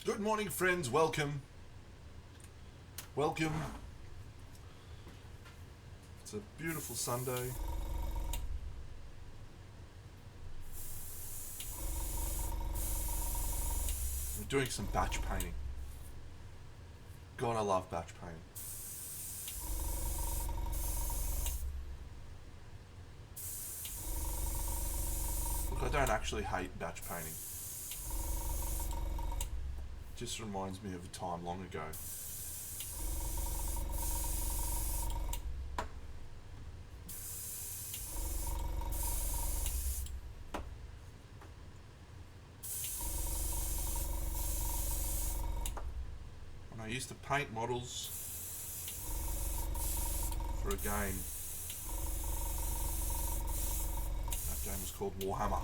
Good morning, friends. Welcome. Welcome. It's a beautiful Sunday. We're doing some batch painting. God, I love batch painting. Look, I don't actually hate batch painting. It just reminds me of a time long ago. I used to paint models for a game. That game was called Warhammer.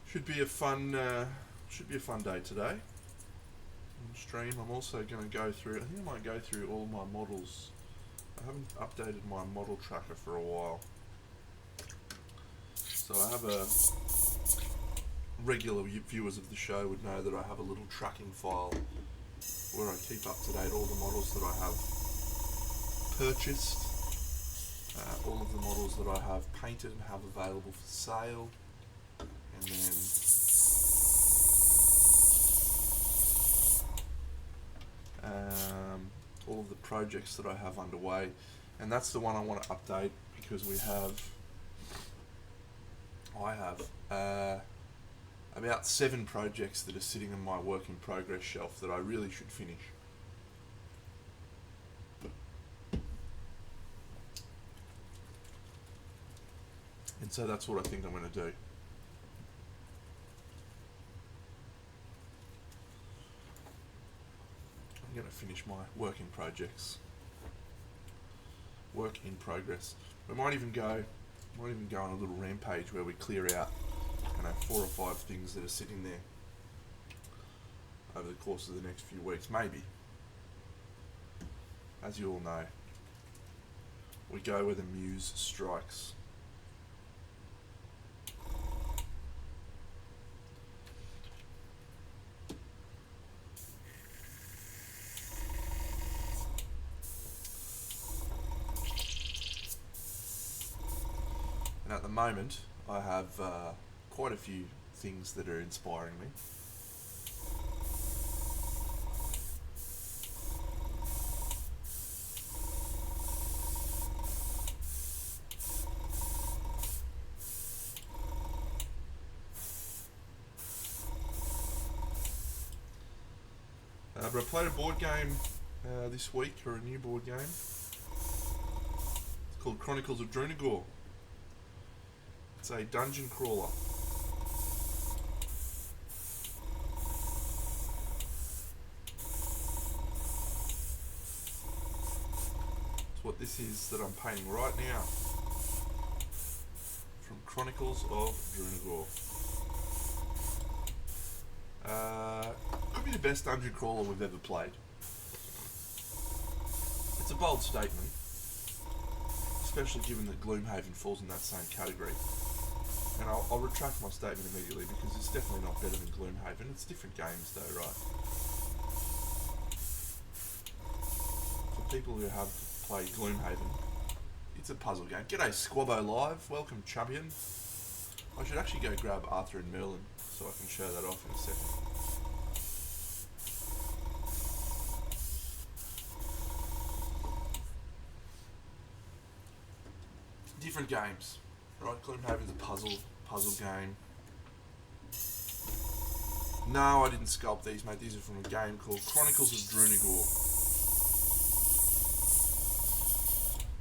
Should be a fun day today. On stream, I'm also going to go through. I think I might go through all my models. I haven't updated my model tracker for a while, so I have a regular viewers of the show would know that I have a little tracking file where I keep up to date all the models that I have purchased, all of the models that I have painted and have available for sale, and then all of the projects that I have underway. And that's the one I want to update because I have about 7 projects that are sitting on my work in progress shelf that I really should finish. And so that's what I think I'm going to do. I'm going to finish my work in progress. We might even go on a little rampage where we clear out, 4 or 5 things that are sitting there over the course of the next few weeks, maybe. As you all know, we go where the muse strikes. At the moment, I have quite a few things that are inspiring me. But I played a board game this week, or a new board game. It's called Chronicles of Drunagor. It's a dungeon crawler. It's what this is that I'm painting right now. From Chronicles of Drunagor. Could be the best dungeon crawler we've ever played. It's a bold statement, especially given that Gloomhaven falls in that same category. And I'll retract my statement immediately because it's definitely not better than Gloomhaven. It's different games though, right? For people who have played Gloomhaven, it's a puzzle game. G'day Squabbo Live, welcome champion. I should actually go grab Arthur and Merlin so I can show that off in a second. Different games. Right, Gloomhaven's a puzzle game. No, I didn't sculpt these, mate. These are from a game called Chronicles of Drunagor.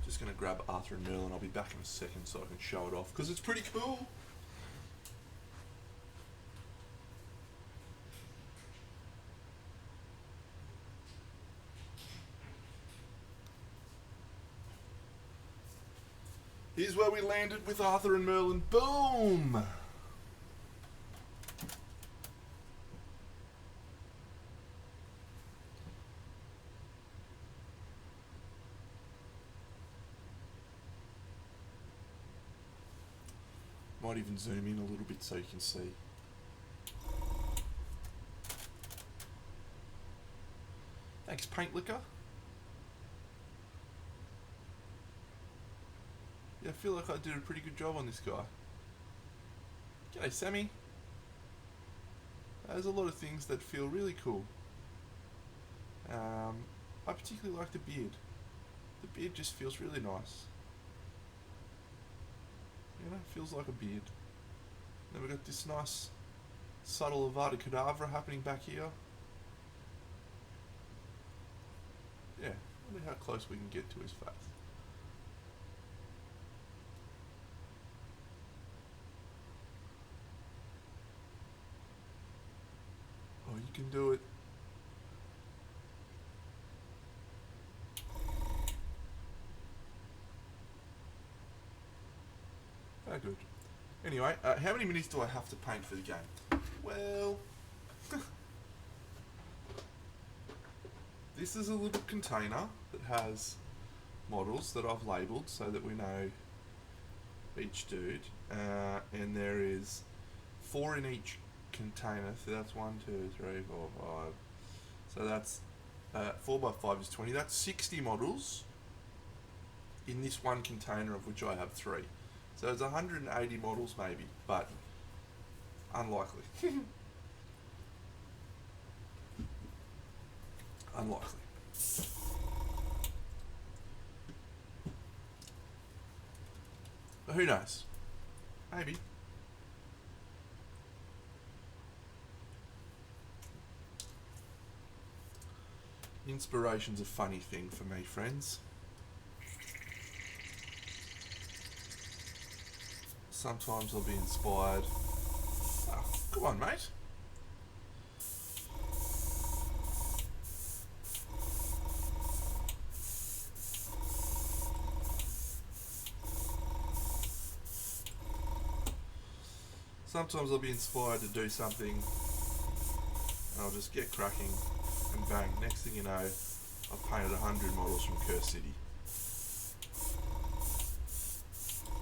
Just gonna grab Arthur and Merlin. I'll be back in a second so I can show it off because it's pretty cool. Here's where we landed with Arthur and Merlin. Boom! Might even zoom in a little bit so you can see. Thanks, Paint Liquor. Yeah, I feel like I did a pretty good job on this guy. G'day, Sammy. There's a lot of things that feel really cool. I particularly like the beard. The beard just feels really nice. You know, it feels like a beard. Then we've got this nice subtle Avada Kedavra happening back here. Yeah, I wonder how close we can get to his face. Oh, you can do it. Very good. Anyway, how many minutes do I have to paint for the game? Well, this is a little container that has models that I've labelled so that we know each dude. And there is 4 in each container, so that's 1, 2, 3, 4, 5. So that's 4 by 5 is 20. That's 60 models in this one container, of which I have 3. So it's 180 models maybe, but unlikely. Unlikely. But who knows? Maybe. Inspiration's a funny thing for me, friends. Sometimes I'll be inspired. Oh, come on, mate. Sometimes I'll be inspired to do something and I'll just get cracking and bang. Next thing you know, I've painted 100 models from Curse City.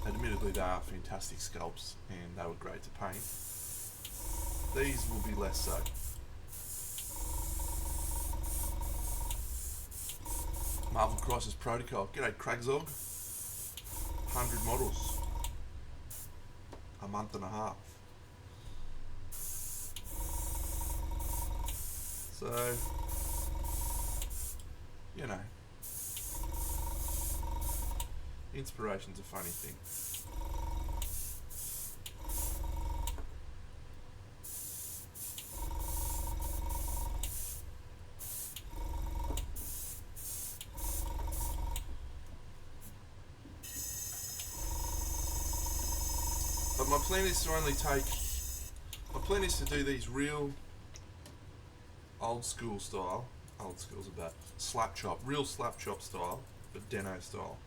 Admittedly, they are fantastic sculpts and they were great to paint. These will be less so. Marvel Crisis Protocol. G'day, Cragzog. 100 models. A month and a half. So, you know, inspiration's a funny thing. But my plan is to do these real old school style. Old school's about slap chop, real slap chop style, but Deno style.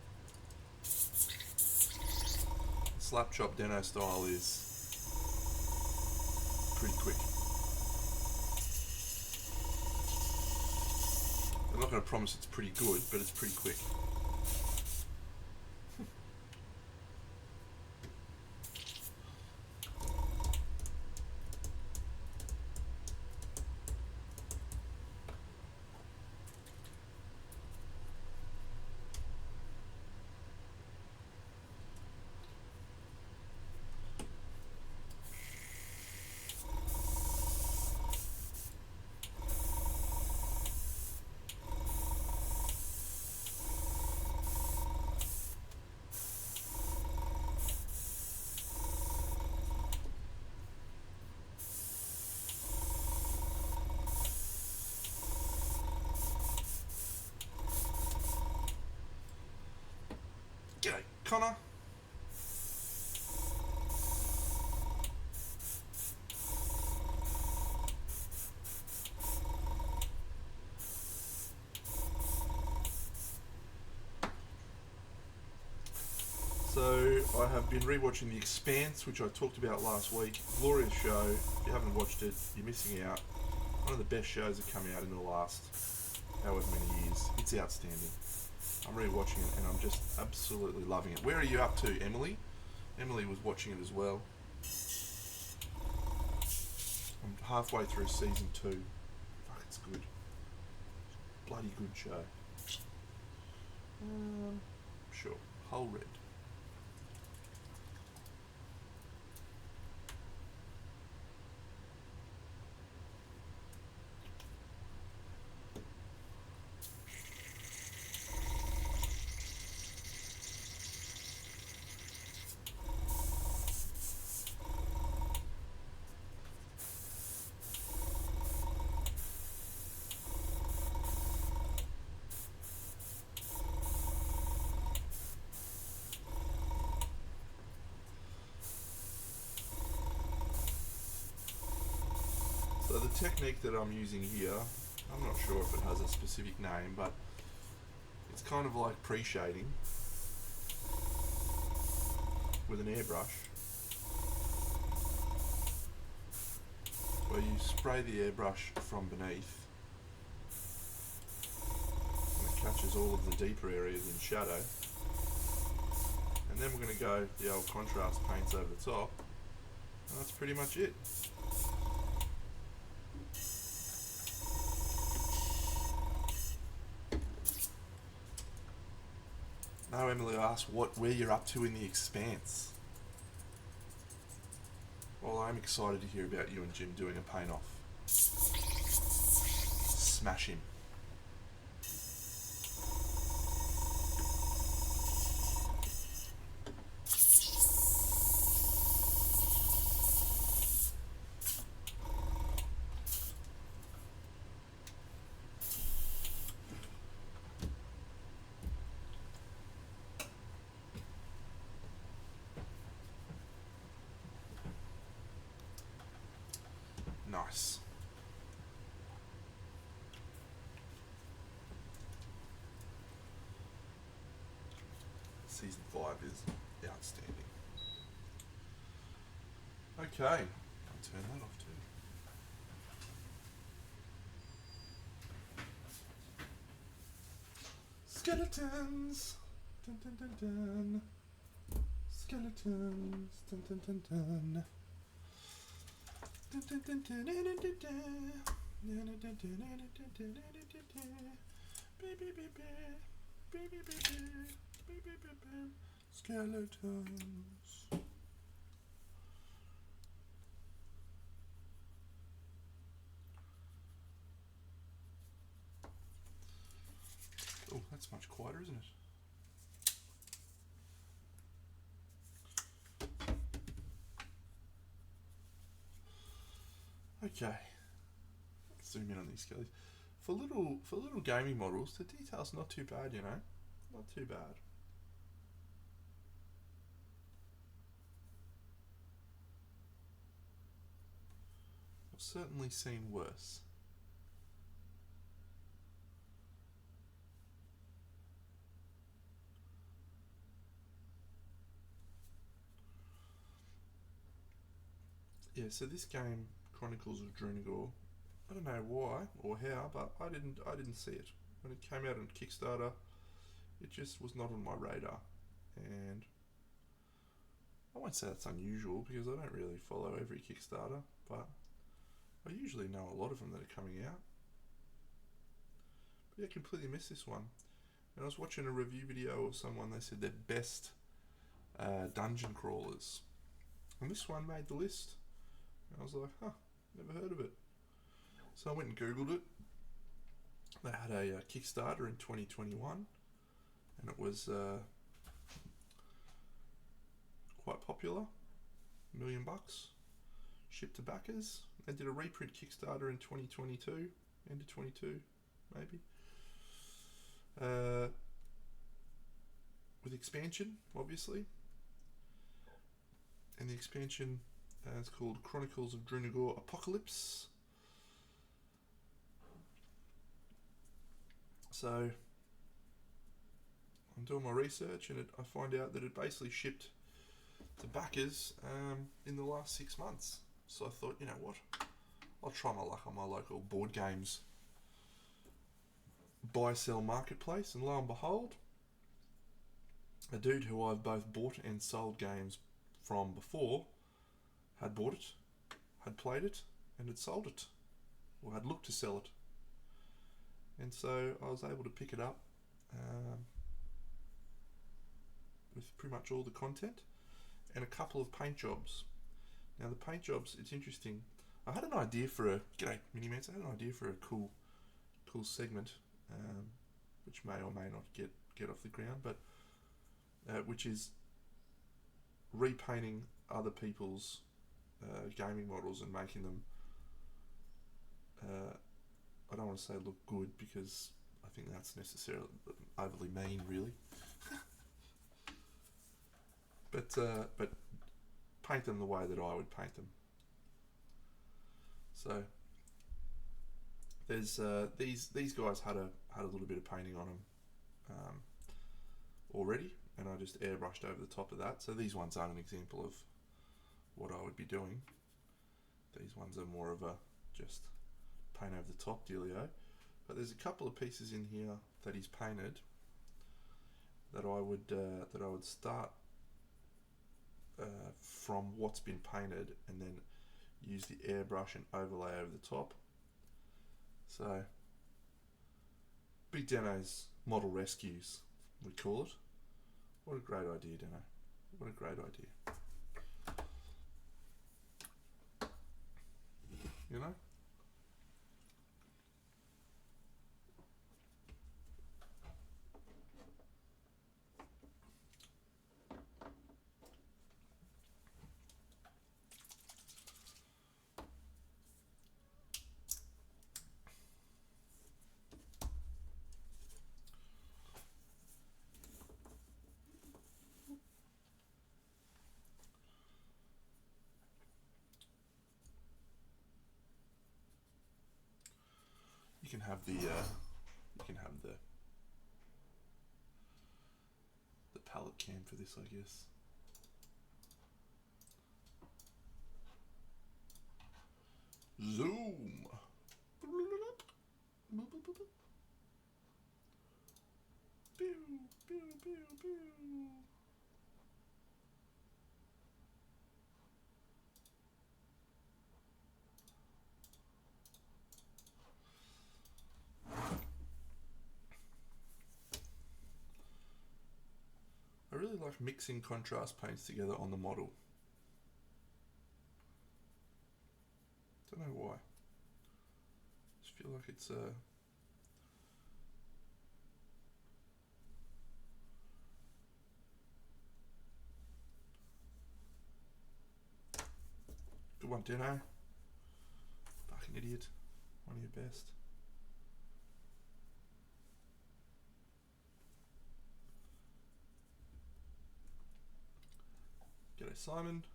Slap chop Deno style is pretty quick. I'm not going to promise it's pretty good, but it's pretty quick. G'day, Connor. So I have been rewatching The Expanse, which I talked about last week. Glorious show. If you haven't watched it, you're missing out. One of the best shows that come out in the last however many years. It's outstanding. I'm rewatching it and I'm just absolutely loving it. Where are you up to, Emily? Emily was watching it as well. I'm halfway through season 2. Fuck, it's good. Bloody good show. Sure. Whole red. So the technique that I'm using here, I'm not sure if it has a specific name, but it's kind of like pre-shading with an airbrush, where you spray the airbrush from beneath and it catches all of the deeper areas in shadow, and then we're going to go the old contrast paints over the top, and that's pretty much it. Now Emily asked where you're up to in the Expanse. Well, I'm excited to hear about you and Jim doing a paint off. Smash him. Nice. Season 5 is outstanding. Okay, I'll turn that off too. Skeletons! Dun dun dun dun. Skeletons! Dun dun dun dun. Dun dun dun dun dun dun dun dun. Skeletons. Oh, that's much quieter, isn't it? Okay. Zoom in on these skellies. For little gaming models, the detail's not too bad, you know. Not too bad. I've certainly seen worse. Yeah, so this game, Chronicles of Drunagor, I don't know why or how, but I didn't see it. When it came out on Kickstarter, it just was not on my radar. And I won't say that's unusual because I don't really follow every Kickstarter, but I usually know a lot of them that are coming out. But yeah, I completely missed this one. And I was watching a review video of someone, they said their best dungeon crawlers. And this one made the list. And I was like, huh, never heard of it. So I went and Googled it. They had a Kickstarter in 2021, and it was quite popular, $1 million, shipped to backers. They did a reprint Kickstarter in 2022, end of 22 maybe, with expansion obviously, and the expansion is called Chronicles of Drunagor Apocalypse. So I'm doing my research, and I find out that it basically shipped to backers in the last 6 months. So I thought, you know what, I'll try my luck on my local board games buy-sell marketplace, and lo and behold, a dude who I've both bought and sold games from before had bought it, had played it, and had sold it, or had looked to sell it. And so I was able to pick it up with pretty much all the content and a couple of paint jobs. Now the paint jobs, it's interesting. I had an idea for g'day Minimans, I had an idea for a cool segment, which may or may not get off the ground, but which is repainting other people's gaming models and making them, I don't want to say look good, because I think that's necessarily overly mean, really. but paint them the way that I would paint them. So there's these guys had a little bit of painting on them already, and I just airbrushed over the top of that. So these ones aren't an example of what I would be doing. These ones are more of a just paint over the top dealio. But there's a couple of pieces in here that he's painted that I would start from what's been painted and then use the airbrush and overlay over the top. So Big Dano's model rescues, we call it. What a great idea, Dano. What a great idea. You know? You can have the palette cam for this, I guess. Zoom. Pew, pew, pew, pew. I really like mixing contrast paints together on the model. Don't know why. Just feel like it's good one, Dino. Fucking idiot. One of your best. G'day, Simon.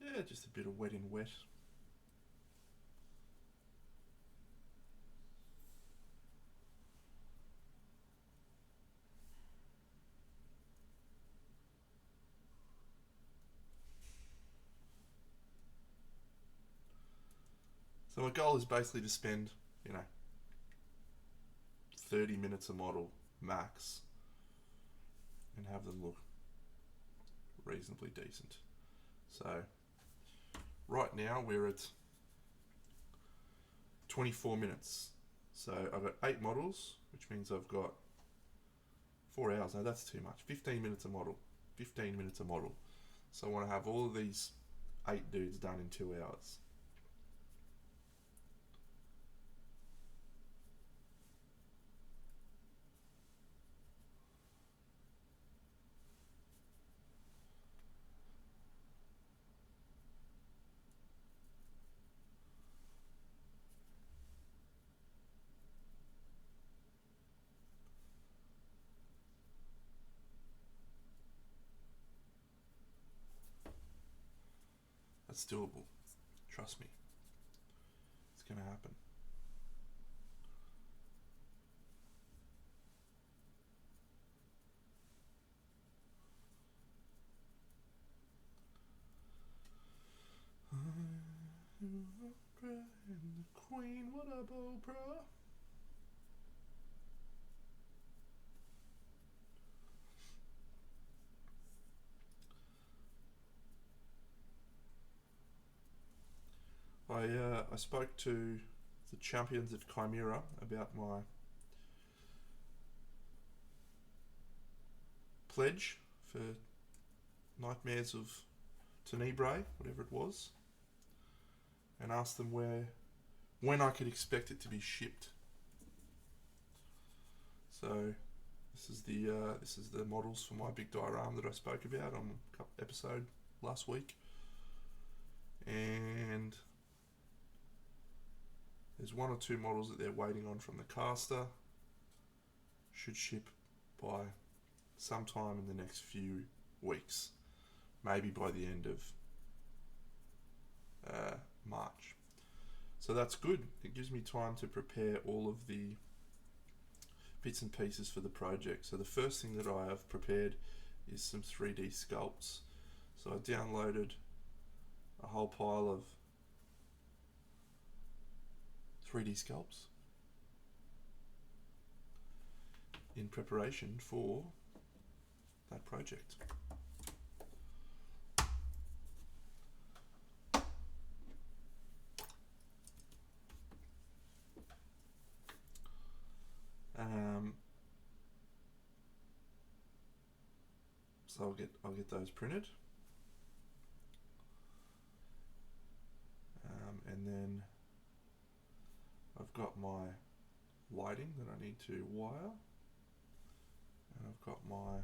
Yeah, just a bit of wet in wet. So my goal is basically to spend, 30 minutes a model max and have them look reasonably decent. So right now we're at 24 minutes. So I've got 8 models, which means I've got 4 hours. No, that's too much. 15 minutes a model. 15 minutes a model. So I want to have all of these 8 dudes done in 2 hours. That's doable. Trust me. It's going to happen. And the Queen, what up, Oprah? I spoke to the champions of Chimera about my pledge for Nightmares of Tenebrae, whatever it was, and asked them when I could expect it to be shipped. So this is the models for my big diorama that I spoke about on episode last week, and there's 1 or 2 models that they're waiting on from the caster. Should ship by sometime in the next few weeks, maybe by the end of March. So that's good. It gives me time to prepare all of the bits and pieces for the project. So the first thing that I have prepared is some 3D sculpts. So I downloaded a whole pile of 3D sculpts in preparation for that project. So I'll get those printed, and then I've got my lighting that I need to wire, and I've got my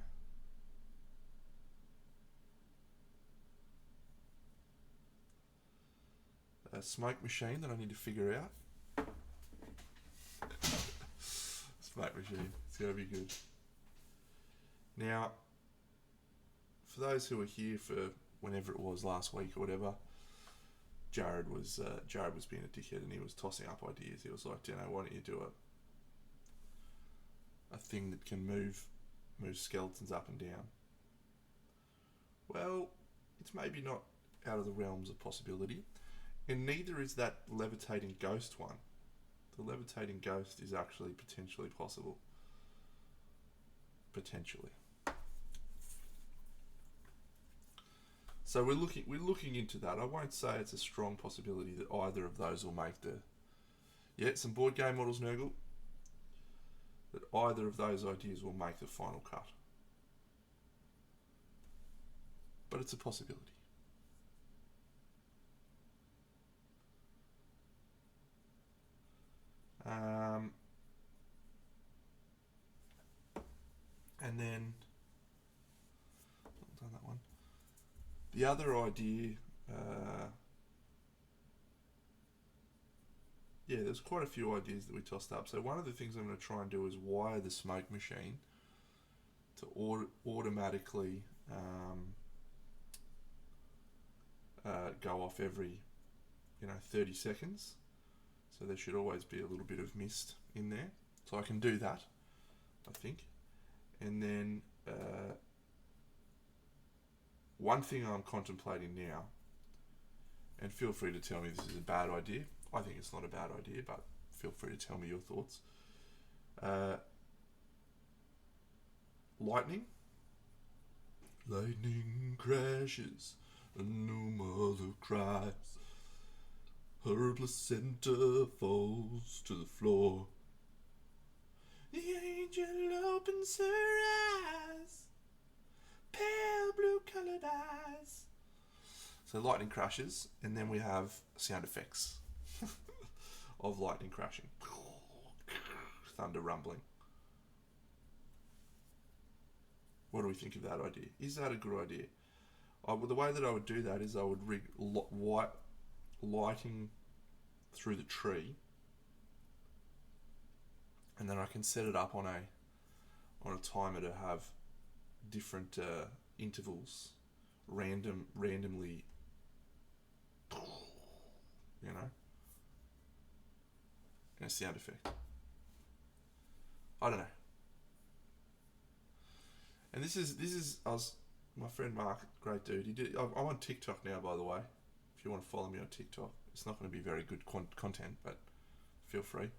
smoke machine that I need to figure out. Smoke machine, it's going to be good. Now, for those who were here for whenever it was last week or whatever, Jared was being a dickhead, and he was tossing up ideas. He was like, why don't you do a thing that can move skeletons up and down? Well, it's maybe not out of the realms of possibility, and neither is that levitating ghost one. The levitating ghost is actually potentially possible. Potentially. So we're looking into that. I won't say it's a strong possibility that either of those will make the... Yeah, some board game models, Nurgle. That either of those ideas will make the final cut. But it's a possibility. And then... I've done that one. The other idea, there's quite a few ideas that we tossed up. So one of the things I'm going to try and do is wire the smoke machine to automatically go off every 30 seconds. So there should always be a little bit of mist in there. So I can do that, I think. And then one thing I'm contemplating now, and feel free to tell me this is a bad idea. I think it's not a bad idea, but feel free to tell me your thoughts. Lightning. Lightning crashes, and no mother cries. Her placenta falls to the floor. The angel opens her eyes, pale blue coloured eyes. So lightning crashes, and then we have sound effects of lightning crashing. Thunder rumbling. What do we think of that idea? Is that a good idea? The way that I would do that is I would rig lighting through the tree, and then I can set it up on a timer to have different intervals, randomly, and a sound effect. I don't know. And this is my friend Mark, great dude. I'm on TikTok now, by the way. If you want to follow me on TikTok, it's not going to be very good content, but feel free.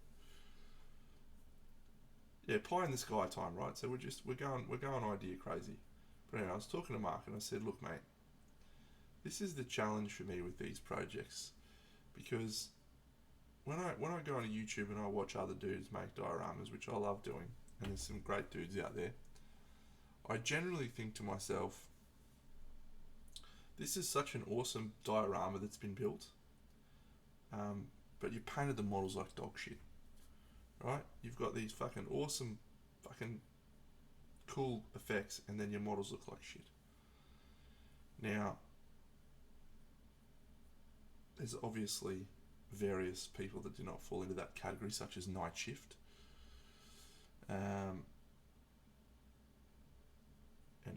Yeah, pie in the sky time, right? So we're going idea crazy. But anyway, I was talking to Mark and I said, look, mate, this is the challenge for me with these projects, because when I go on YouTube and I watch other dudes make dioramas, which I love doing, and there's some great dudes out there, I generally think to myself, this is such an awesome diorama that's been built, but you painted the models like dog shit, right? You've got these fucking awesome, fucking cool effects, and then your models look like shit. Now, there's obviously various people that do not fall into that category, such as Night Shift, and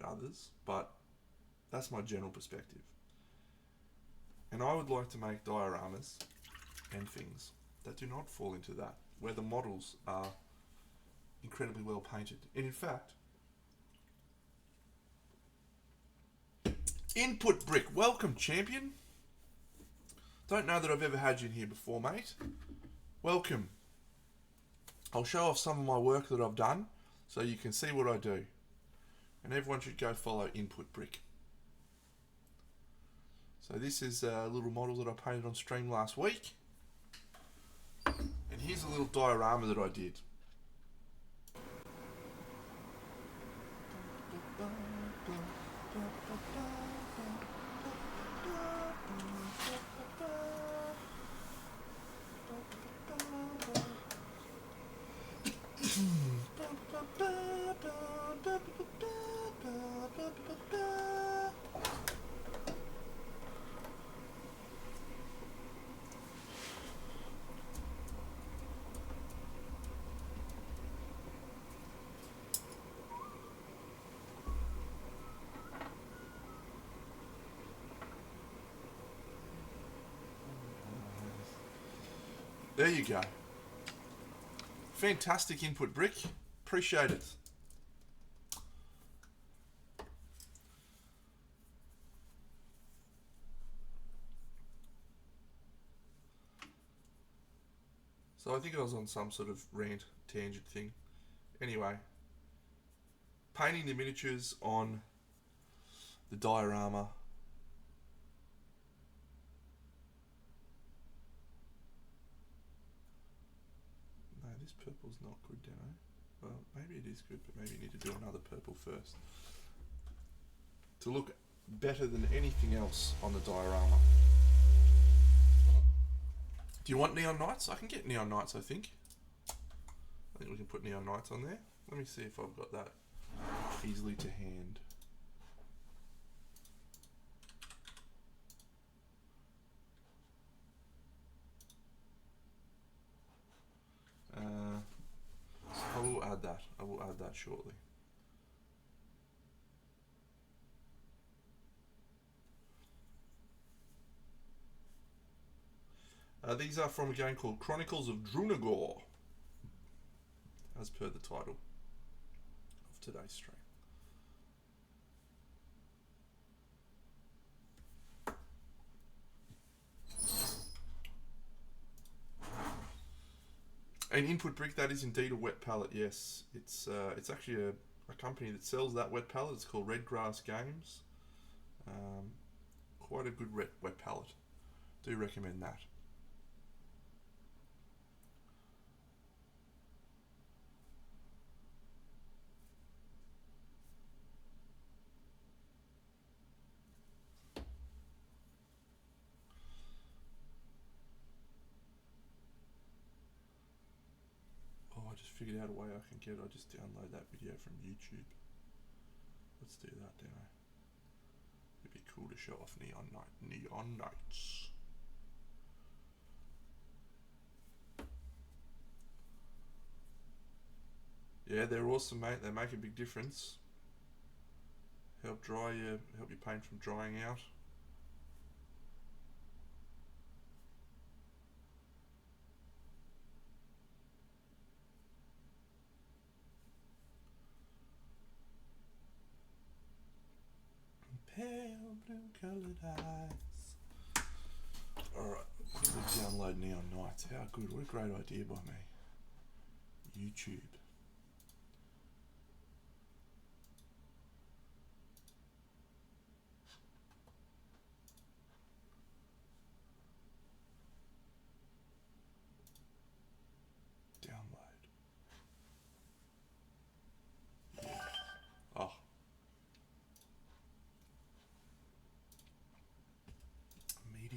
others, but that's my general perspective. And I would like to make dioramas and things that do not fall into that, where the models are incredibly well painted. And in fact, Input Brick, welcome, champion. Don't know that I've ever had you in here before, mate. Welcome. I'll show off some of my work that I've done so you can see what I do. And everyone should go follow Input Brick. So this is a little model that I painted on stream last week. And here's a little diorama that I did. There you go. Fantastic Input Brick. Appreciate it. So I think I was on some sort of rant, tangent thing. Anyway, painting the miniatures on the diorama. No, this purple's not good, Demo. Well, maybe it is good, but maybe you need to do another purple first to look better than anything else on the diorama. Do you want Neon Knights? I can get Neon Knights, I think. I think we can put Neon Knights on there. Let me see if I've got that easily to hand. I will add that. I will add that shortly. These are from a game called Chronicles of Drunagor, as per the title of today's stream. An Input Brick, that is indeed a wet palette, yes. It's actually a company that sells that wet palette. It's called Redgrass Games. Quite a good wet palette. Do recommend that. I just figured out a way I can get it. I just download that video from YouTube. Let's do that, don't I? It'd be cool to show off Neon Knights. Yeah, they're awesome, mate. They make a big difference. Help your paint from drying out. Pale blue coloured eyes. Alright, quickly download Neon Knights. How good, what a great idea by me. YouTube.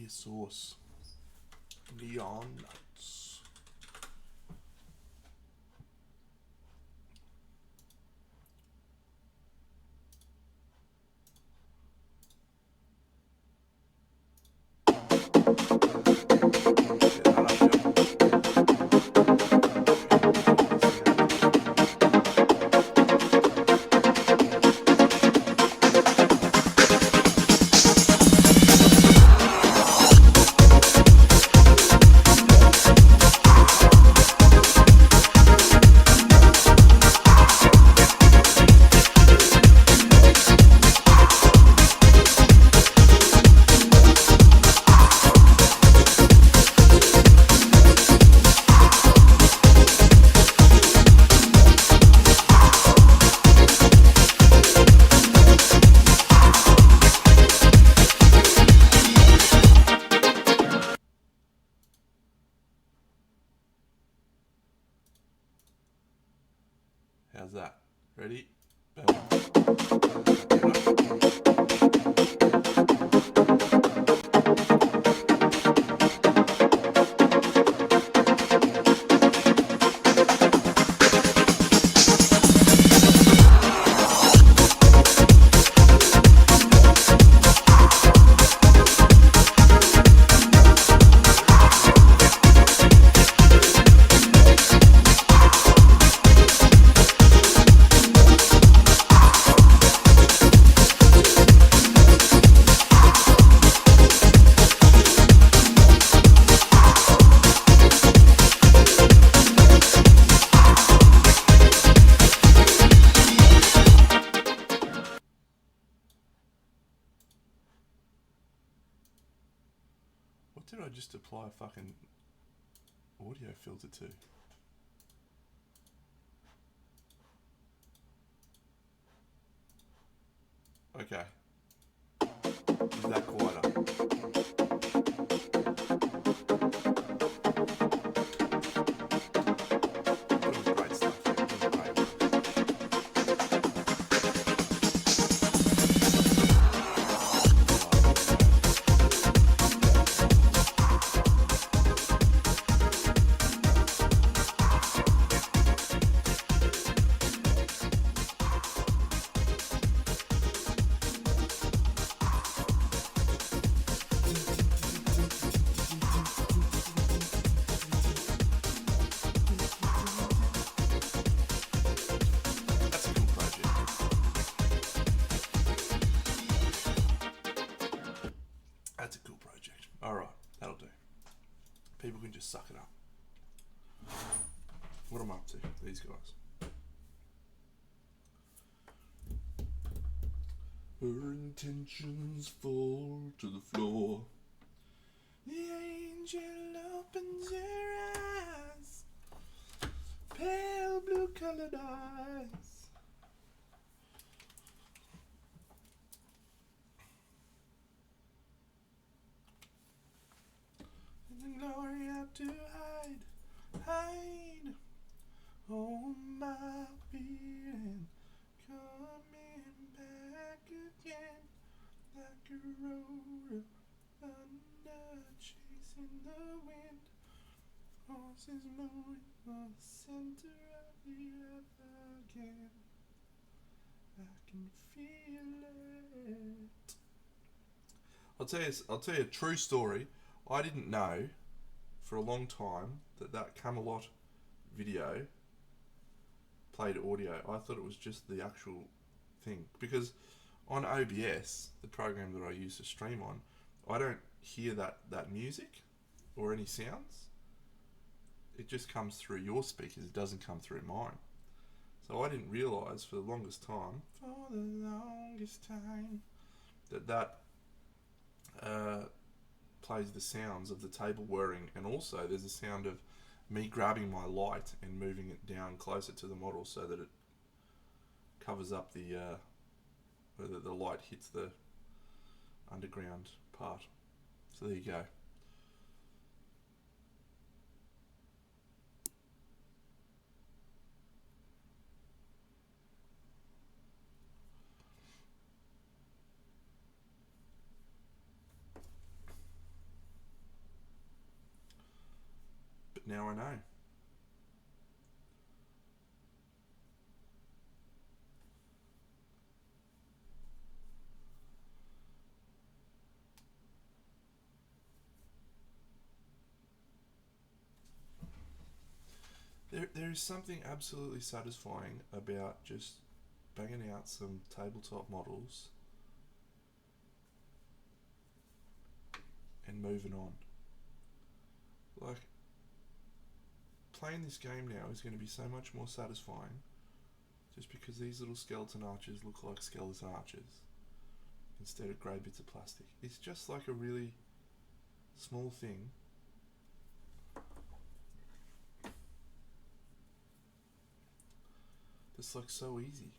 beer sauce. Neon nuts. How's that? Ready? Boom. What did I just apply a fucking audio filter to? Okay. Is that quieter? Doing great stuff. Doing great work. That's a cool project. That's a cool project. Alright, that'll do. People can just suck it up. What am I up to? These guys. Her intentions fall to the floor. The angel opens her eyes. Pale blue colored eyes. And the glory out to hide. Oh, my feeling coming back again, like a road of thunder chasing the wind. Horses moving on the center of the earth again. I can feel it. I'll tell you a true story. I didn't know for a long time that Camelot video played audio. I thought it was just the actual thing, because on OBS, the program that I use to stream on, I don't hear that music or any sounds. It just comes through your speakers. It doesn't come through mine. So I didn't realise for the longest time, that plays the sounds of the table whirring, and also there's a sound of me grabbing my light and moving it down closer to the model so that it covers up where the light hits the underground part. So there you go. now I know. There is something absolutely satisfying about just banging out some tabletop models and moving on. Like, playing this game now is going to be so much more satisfying just because these little skeleton archers look like skeleton archers instead of grey bits of plastic. It's just like a really small thing. It's like so easy.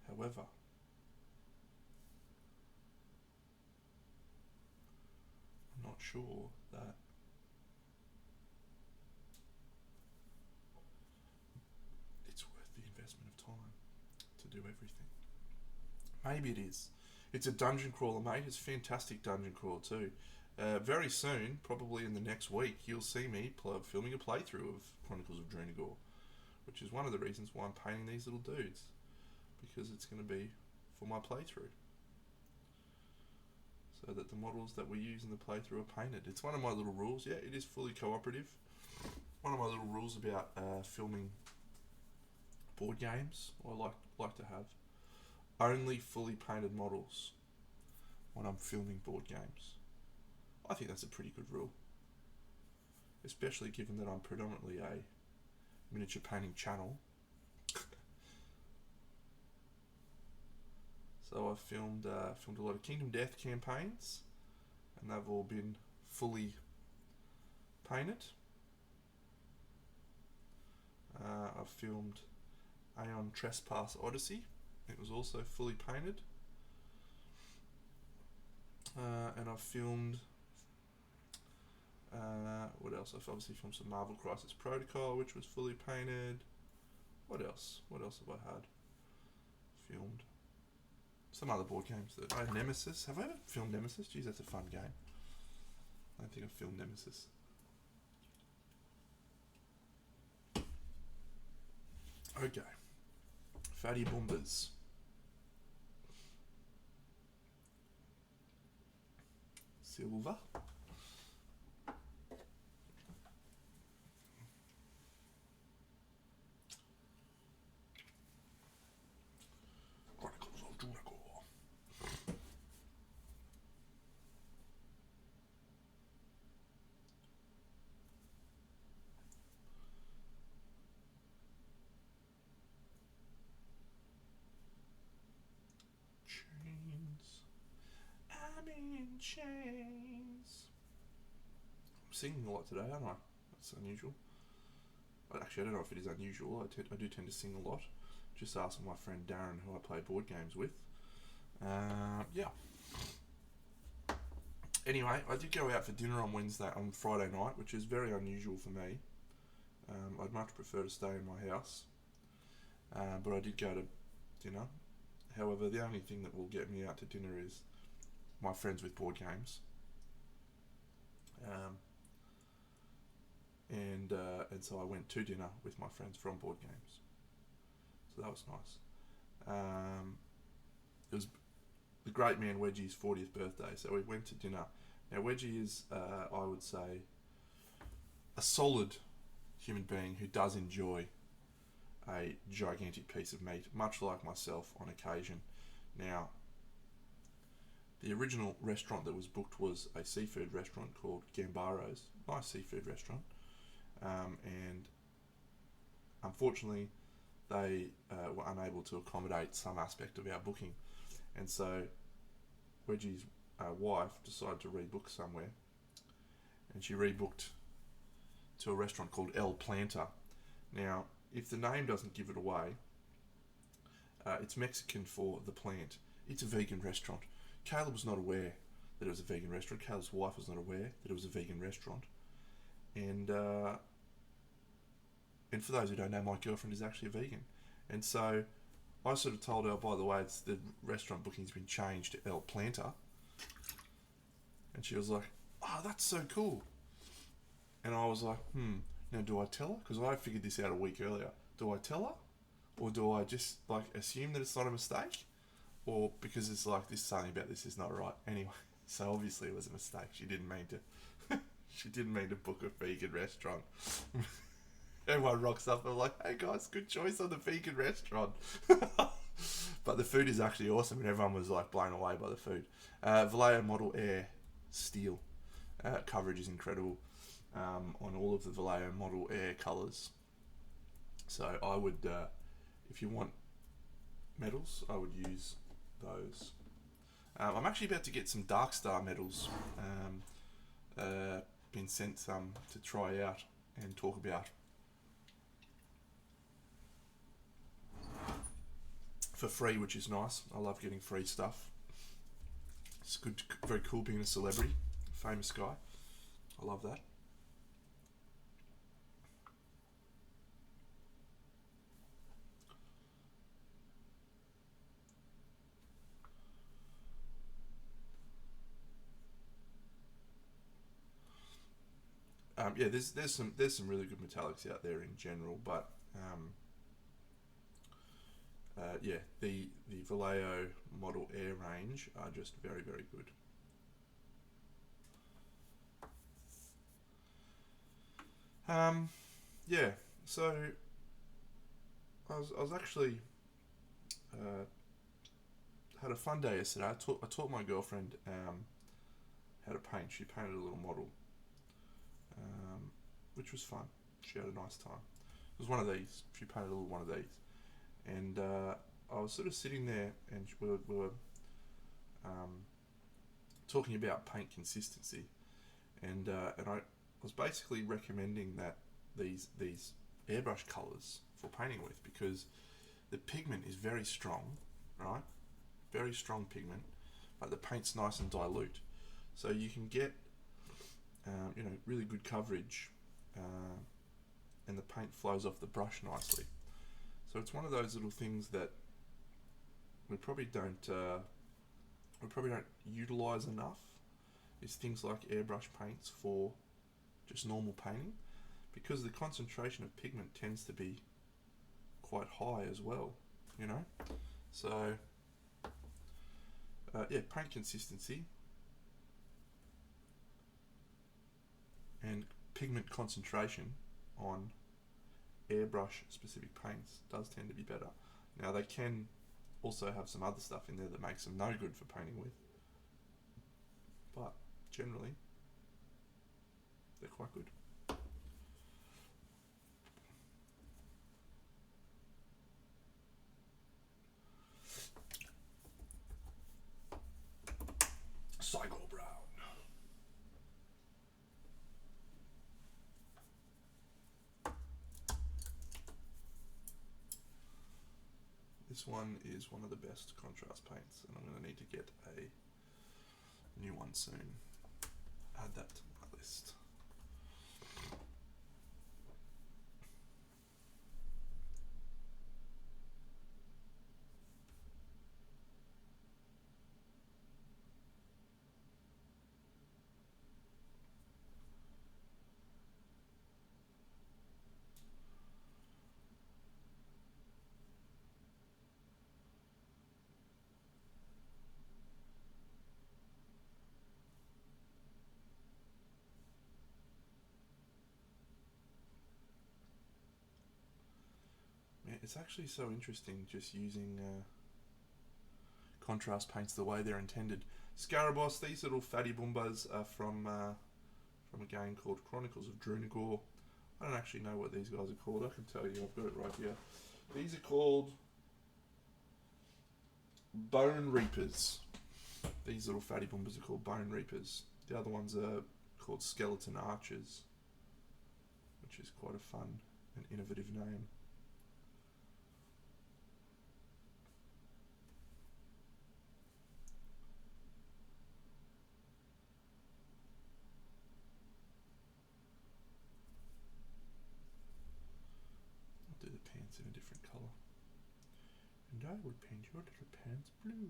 However, I'm not sure that it's worth the investment of time to do everything. Maybe it is. It's a dungeon crawler, mate. It's a fantastic dungeon crawler too. Very soon, probably in the next week, you'll see me filming a playthrough of Chronicles of Drunagor, which is one of the reasons why I'm painting these little dudes, because it's going to be for my playthrough, so that the models that we use in the playthrough are painted. It's one of my little rules. Yeah, it is fully cooperative. One of my little rules about filming board games, I like to have only fully painted models when I'm filming board games. I think that's a pretty good rule, especially given that I'm predominantly a miniature painting channel. So I've filmed a lot of Kingdom Death campaigns, and they've all been fully painted. I've filmed Aeon Trespass Odyssey. It was also fully painted. And I've filmed... what else? I've obviously filmed some Marvel Crisis Protocol, which was fully painted. What else? What else have I had filmed? Some other board games. Nemesis. Have I ever filmed Nemesis? Geez, that's a fun game. I don't think I've filmed Nemesis. Okay. Fatty Bombers. Silver. Chronicles of Drunagor. Chains. I'm in chains. I'm singing a lot today, aren't I? That's unusual. Actually, I don't know if it is unusual. I do tend to sing a lot. Just ask my friend Darren, who I play board games with. Yeah. Anyway, I did go out for dinner on Friday night, which is very unusual for me. I'd much prefer to stay in my house. But I did go to dinner. However, the only thing that will get me out to dinner is my friends with board games. And so I went to dinner with my friends from board games. So that was nice. It was the great man Wedgie's 40th birthday, so we went to dinner. Now Wedgie is, I would say, a solid human being who does enjoy a gigantic piece of meat, much like myself on occasion. Now, the original restaurant that was booked was a seafood restaurant called Gambaro's. Nice seafood restaurant. And unfortunately, they were unable to accommodate some aspect of our booking. And so Wedgie's wife decided to rebook somewhere. And she rebooked to a restaurant called El Planta. Now, if the name doesn't give it away, it's Mexican for the plant. It's a vegan restaurant. Caleb was not aware that it was a vegan restaurant. Caleb's wife was not aware that it was a vegan restaurant. And for those who don't know, my girlfriend is actually a vegan. And so I sort of told her, by the way, it's the restaurant booking's been changed to El Planta. And she was like, oh, that's so cool. And I was like, now do I tell her? Because I figured this out a week earlier. Do I tell her? Or do I just like assume that it's not a mistake? Or because it's like this, something about this is not right. Anyway, so obviously it was a mistake. She didn't mean to. She didn't mean to book a vegan restaurant. Everyone rocks up and like, hey guys, good choice on the vegan restaurant. But the food is actually awesome, and everyone was like blown away by the food. Vallejo Model Air Steel coverage is incredible on all of the Vallejo Model Air colours. So I would, if you want medals, I would use those. I'm actually about to get some Dark Star medals. Been sent some to try out and talk about for free, which is nice. I love getting free stuff. It's good, very cool being a celebrity, famous guy. I love that. Yeah, there's some really good metallics out there in general, but yeah, the Vallejo Model Air range are just very, very good. Yeah, so I was actually had a fun day yesterday. I taught my girlfriend how to paint. She painted a little model, which was fun. She had a nice time. It was one of these. She painted a little one of these, and I was sort of sitting there, and we were talking about paint consistency, and I was basically recommending that these airbrush colours for painting with, because the pigment is very strong, right? Very strong pigment, but the paint's nice and dilute, so you can get really good coverage, and the paint flows off the brush nicely. So it's one of those little things that we probably don't utilize enough, is things like airbrush paints for just normal painting, because the concentration of pigment tends to be quite high as well, So yeah, paint consistency and pigment concentration on airbrush specific paints does tend to be better. Now they can also have some other stuff in there that makes them no good for painting with, but generally they're quite good. Cycle Brown. This one is one of the best contrast paints, and I'm going to need to get a new one soon. Add that to my list. It's actually so interesting just using contrast paints the way they're intended. Scarabos, these little fatty boombas are from a game called Chronicles of Drunagor. I don't actually know what these guys are called. I can tell you, I've got it right here. These are called Bone Reapers. These little fatty boombas are called Bone Reapers. The other ones are called Skeleton Archers, which is quite a fun and innovative name. I'll do the pants in a different colour. And I will paint your little pants blue.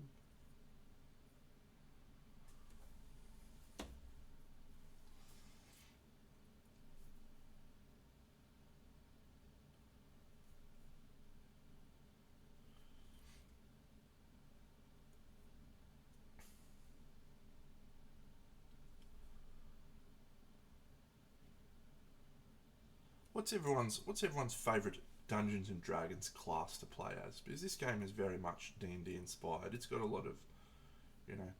What's everyone's favourite Dungeons and Dragons class to play as? Because this game is very much D&D inspired. It's got a lot of, you know,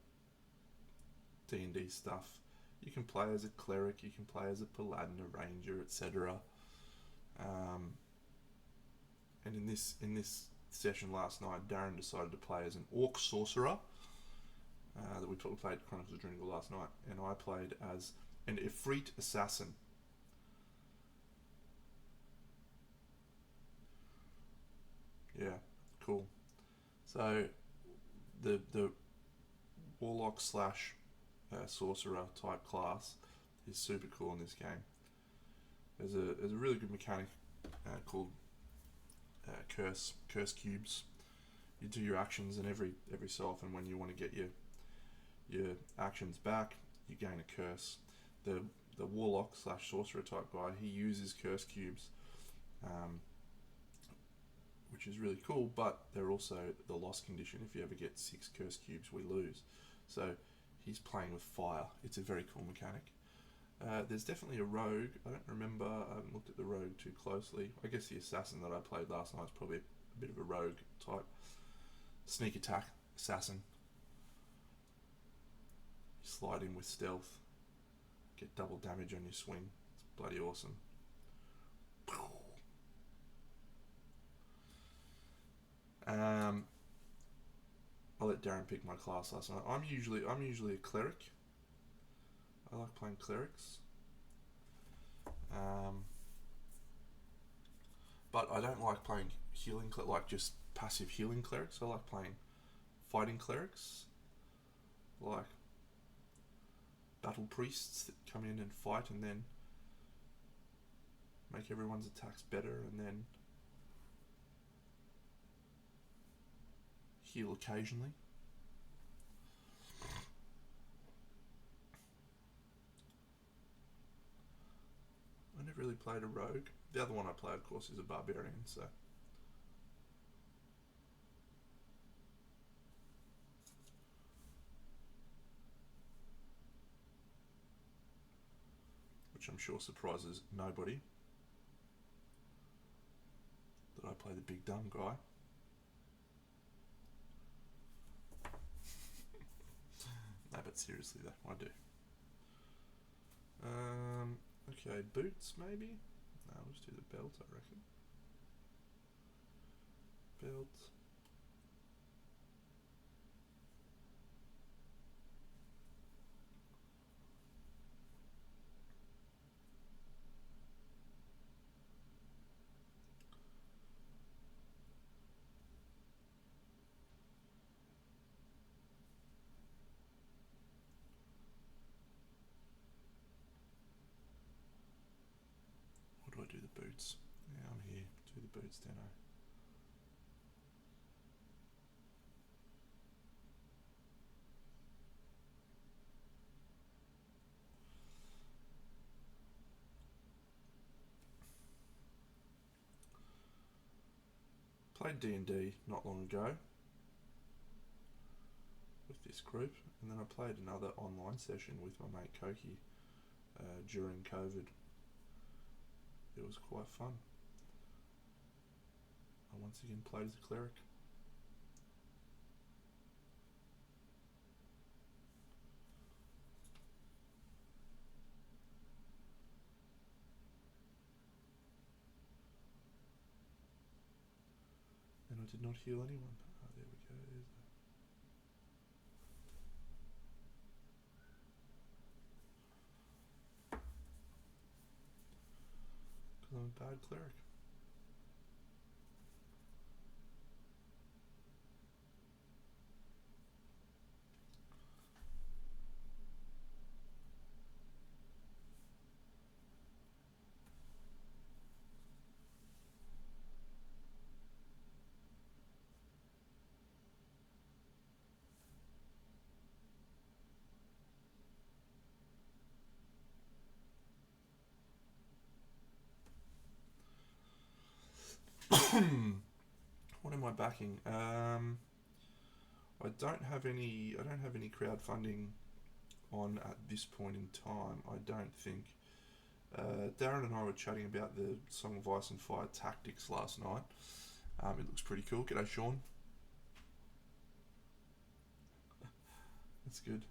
D&D stuff. You can play as a cleric, you can play as a paladin, a ranger, etc. And in this session last night, Darren decided to play as an orc sorcerer. That we played Chronicles of Drunagor last night, and I played as an Ifrit assassin. Yeah, cool. So the warlock slash sorcerer type class is super cool in this game. There's a really good mechanic called curse cubes. You do your actions, and every so often when you want to get your actions back, you gain a curse. The warlock slash sorcerer type guy, he uses curse cubes, which is really cool, but they're also the loss condition. If you ever get 6 curse cubes, we lose. So he's playing with fire. It's a very cool mechanic. There's definitely a rogue. I don't remember, I haven't looked at the rogue too closely. I guess the assassin that I played last night is probably a bit of a rogue type. Sneak attack assassin. You slide in with stealth, get double damage on your swing. It's bloody awesome. I'll let Darren pick my class last night. I'm usually a cleric. I like playing clerics. But I don't like playing healing, like just passive healing clerics. I like playing fighting clerics, like battle priests that come in and fight and then make everyone's attacks better and then heal occasionally. I never really played a rogue. The other one I play, of course, is a barbarian, so... which I'm sure surprises nobody. That I play the big dumb guy. No, but seriously though, I do. Okay, boots maybe? No, let's do the belt, I reckon. Belt. What do I do the boots? Yeah, I'm here. Do the boots, don't I? Played D&D not long ago with this group, and then I played another online session with my mate Koki during COVID. It was quite fun. I once again played as a cleric. And I did not heal anyone. Oh, there we go. There's because I'm a bad cleric. What am I backing? I don't have any. I don't have any crowdfunding on at this point in time. I don't think. Darren and I were chatting about the Song of Ice and Fire tactics last night. It looks pretty cool. G'day, Sean. That's good.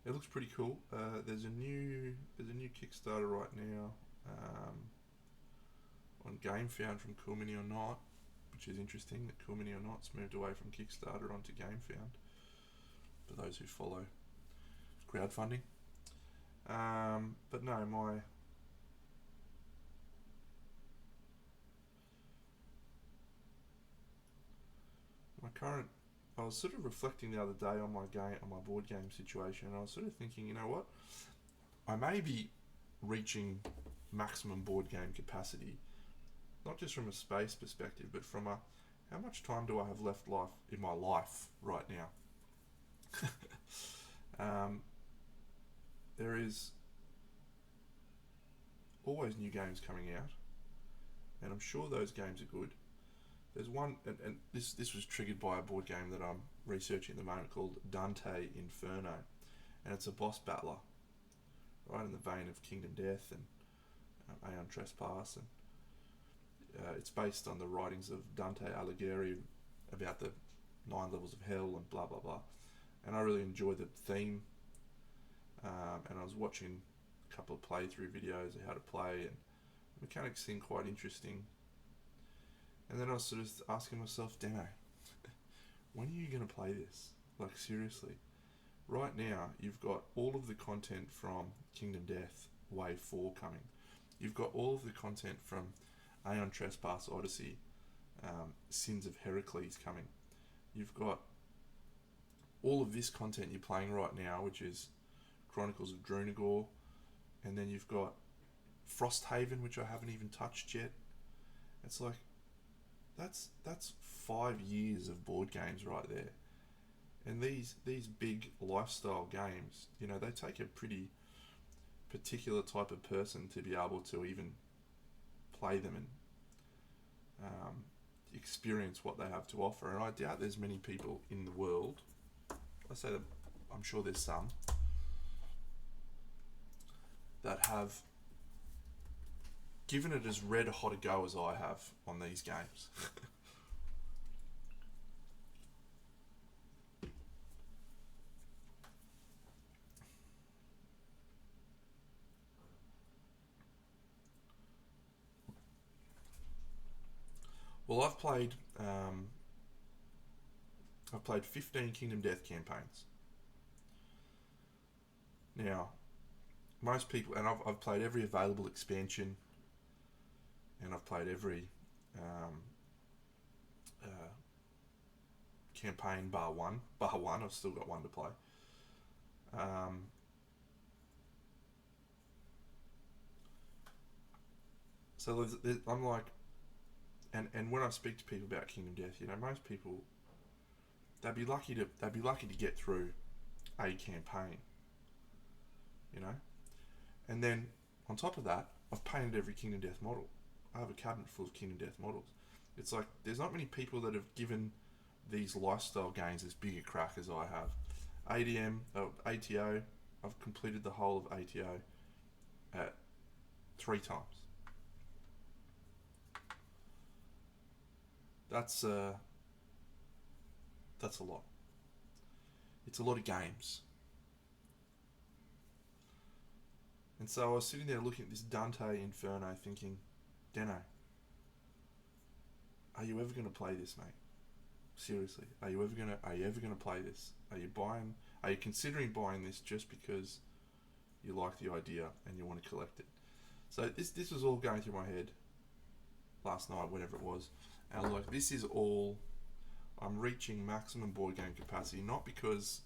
It looks pretty cool. There's a new Kickstarter right now on GameFound from Cool Mini or Not, which is interesting that Cool Mini or Not's moved away from Kickstarter onto GameFound. For those who follow crowdfunding, but no, my current. I was sort of reflecting the other day on my board game situation, and I was sort of thinking, you know what, I may be reaching maximum board game capacity, not just from a space perspective, but from a how much time do I have left in my life right now? There is always new games coming out, and I'm sure those games are good. There's one, and this was triggered by a board game that I'm researching at the moment called Dante Inferno, and it's a boss battler, right in the vein of Kingdom Death and Aeon Trespass, and it's based on the writings of Dante Alighieri about the 9 levels of hell and blah blah blah, and I really enjoy the theme, and I was watching a couple of playthrough videos of how to play, and the mechanics seem quite interesting. And then I was sort of asking myself, Demo, when are you going to play this? Like, seriously. Right now, you've got all of the content from Kingdom Death Wave 4 coming. You've got all of the content from Aeon Trespass Odyssey, Sins of Heracles coming. You've got all of this content you're playing right now, which is Chronicles of Drunagor. And then you've got Frosthaven, which I haven't even touched yet. It's like, that's 5 years of board games right there. And these big lifestyle games, you know, they take a pretty particular type of person to be able to even play them and experience what they have to offer. And I doubt there's many people in the world, I say that I'm sure there's some, that have given it as red hot a go as I have on these games. Well, I've played 15 Kingdom Death campaigns. Now, most people, and I've played every available expansion, and I've played every campaign bar one. I've still got one to play. So I'm like, and when I speak to people about Kingdom Death, you know, most people they'd be lucky to get through a campaign, you know, and then on top of that, I've painted every Kingdom Death model. I have a cabinet full of Kingdom Death models. It's like there's not many people that have given these lifestyle games as big a crack as I have. ATO, I've completed the whole of ATO at 3 times. That's a lot. It's a lot of games. And so I was sitting there looking at this Dante Inferno thinking, Deno, are you ever going to play this, mate? Seriously, are you ever going to play this? Are you considering buying this just because you like the idea and you want to collect it? So this was all going through my head last night, whenever it was. And I was like, this is all, I'm reaching maximum board game capacity, not because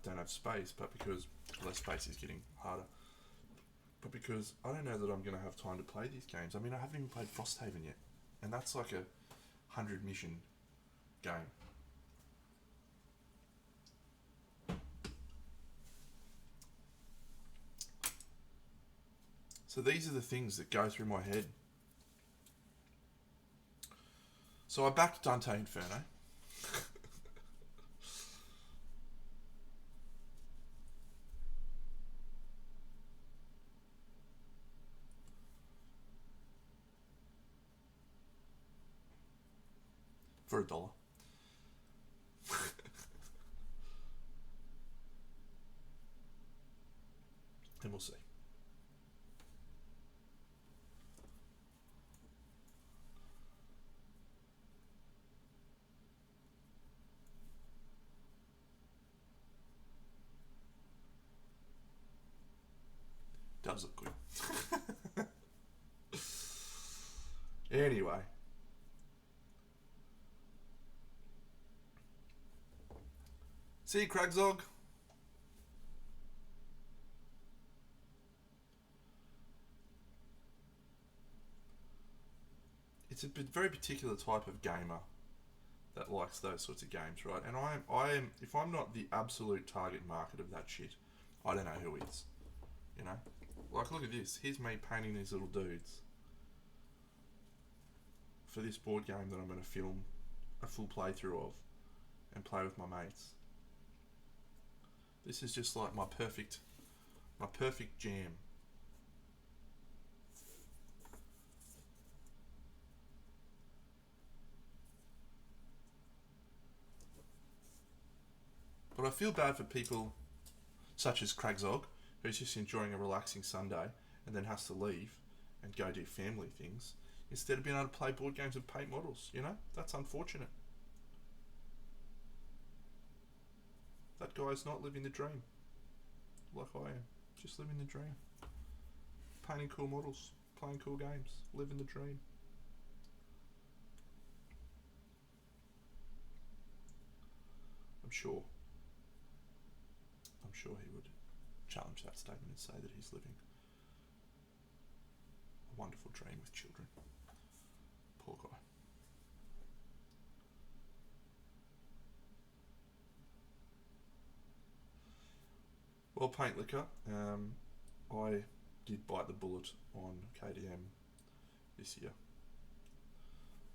don't have space, but because less space is getting harder. But because I don't know that I'm going to have time to play these games. I mean, I haven't even played Frosthaven yet, and that's like a 100 mission game. So these are the things that go through my head. So I backed Dante Inferno. For $1. And we'll see. Does look good. Anyway. See you, Cragzog. It's a very particular type of gamer that likes those sorts of games, right? And I am, if I'm not the absolute target market of that shit, I don't know who is. You know? Like, look at this. Here's me painting these little dudes for this board game that I'm going to film a full playthrough of and play with my mates. This is just like my perfect jam. But I feel bad for people such as Cragzog, who's just enjoying a relaxing Sunday and then has to leave and go do family things instead of being able to play board games and paint models. You know, that's unfortunate. That guy's not living the dream like I am. Just living the dream. Painting cool models, playing cool games, living the dream. I'm sure he would challenge that statement and say that he's living a wonderful dream with children. Poor guy. Well, Paint Liquor, I did bite the bullet on KDM this year.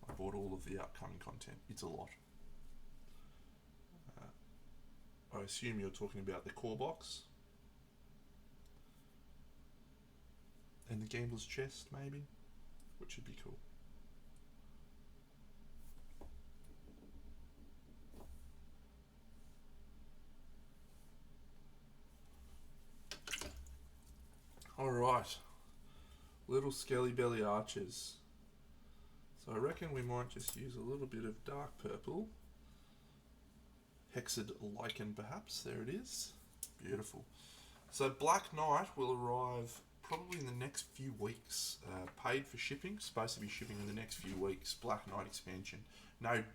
I bought all of the upcoming content. It's a lot. I assume you're talking about the core box and the Gambler's Chest, maybe, which would be cool. Alright, little Skelly Belly Archers. So I reckon we might just use a little bit of dark purple. Hexed Lichen, perhaps. There it is. Beautiful. So Black Knight will arrive probably in the next few weeks. Paid for shipping. Supposed to be shipping in the next few weeks. Black Knight expansion. Node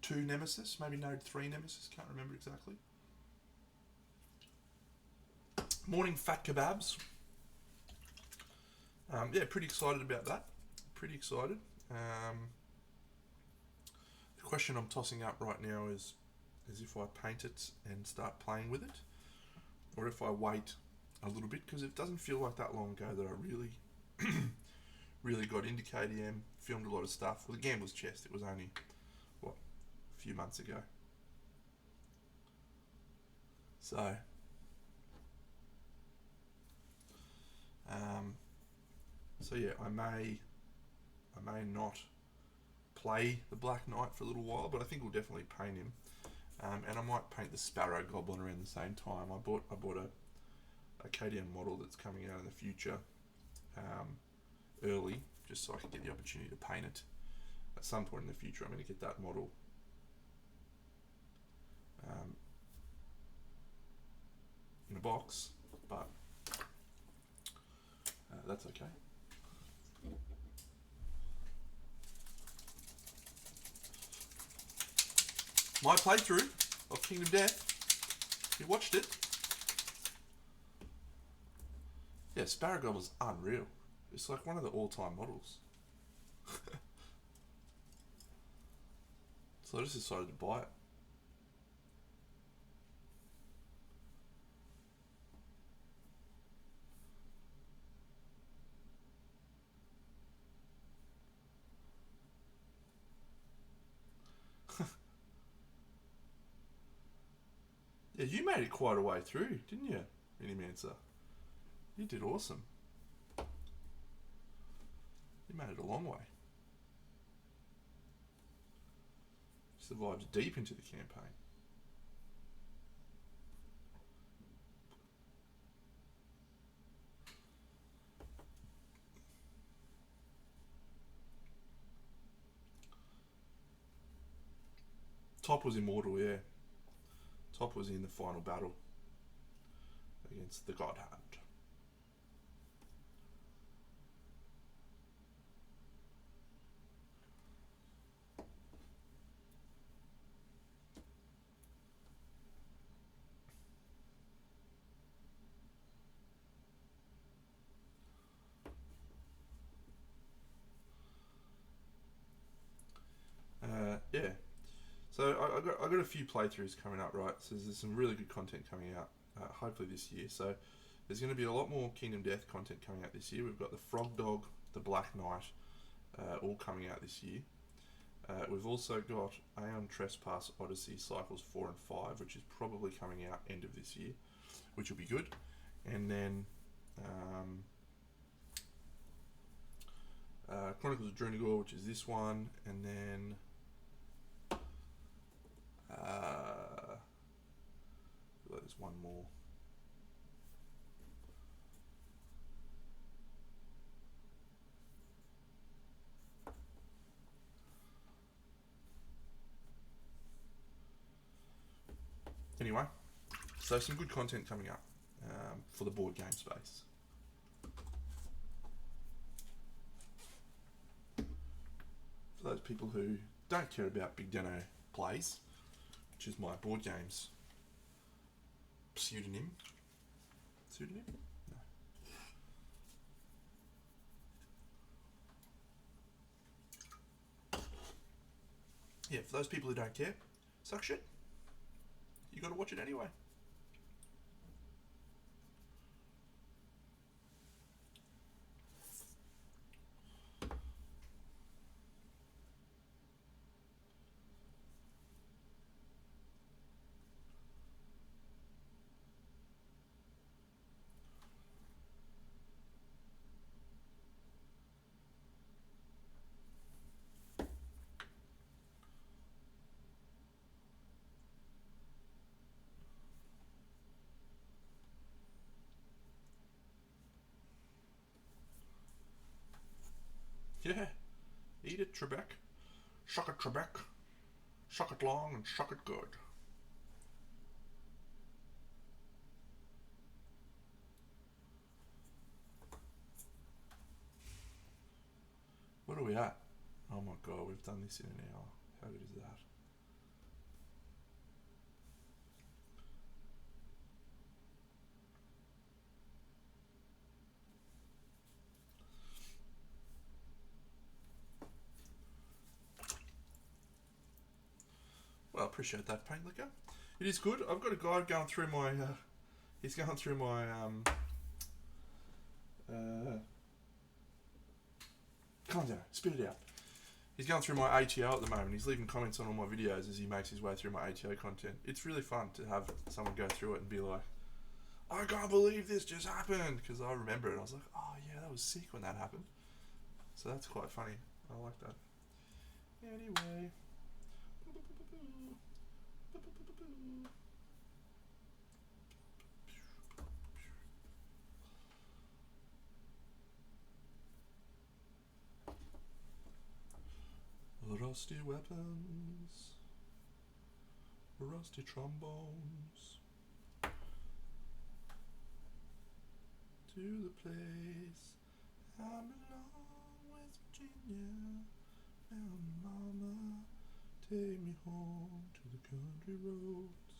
2 Nemesis. Maybe Node 3 Nemesis. Can't remember exactly. Morning Fat Kebabs. Yeah, pretty excited about that. Pretty excited. The question I'm tossing up right now is if I paint it and start playing with it, or if I wait a little bit, because it doesn't feel like that long ago that I really got into KDM, filmed a lot of stuff. Well, the Gambler's Chest, it was only, a few months ago. So, yeah, I may not play the Black Knight for a little while, but I think we'll definitely paint him. And I might paint the Sparrow Goblin around the same time. I bought a KDM model that's coming out in the future early, just so I can get the opportunity to paint it at some point in the future. I'm going to get that model in a box, but that's okay. My playthrough of Kingdom Death, you watched it. Yeah, Sparrow Goblin's unreal. It's like one of the all-time models. So I just decided to buy it. Yeah, you made it quite a way through, didn't you, Minimancer? You did awesome. You made it a long way. Survived deep into the campaign. Top was immortal, yeah. Top was in the final battle against the God Hand. Yeah. So I got a few playthroughs coming up, right? So there's some really good content coming out, hopefully this year. So there's going to be a lot more Kingdom Death content coming out this year. We've got the Frog Dog, the Black Knight, all coming out this year. We've also got Aeon Trespass Odyssey Cycles 4 and 5, which is probably coming out end of this year, which will be good. And then Chronicles of Drunagor, which is this one, and then there's one more. Anyway, so some good content coming up for the board game space. For those people who don't care about Big Deno Plays, which is my board games pseudonym. Pseudonym? No. Yeah, for those people who don't care, suck shit. You gotta watch it anyway. Yeah. Eat it, Trebek. Shuck it, Trebek. Shuck it long and shuck it good. What are we at? Oh my god, we've done this in an hour. How good is that? Well, I appreciate that, Paint Liquor. It is good. I've got a guy going through my... he's going through my... calm down. Spit it out. He's going through my ATO at the moment. He's leaving comments on all my videos as he makes his way through my ATO content. It's really fun to have someone go through it and be like, I can't believe this just happened. Because I remember it. I was like, oh yeah, that was sick when that happened. So that's quite funny. I like that. Anyway... Rusty weapons, rusty trombones, to the place I belong, West Virginia. Now, mama, take me home to the country roads.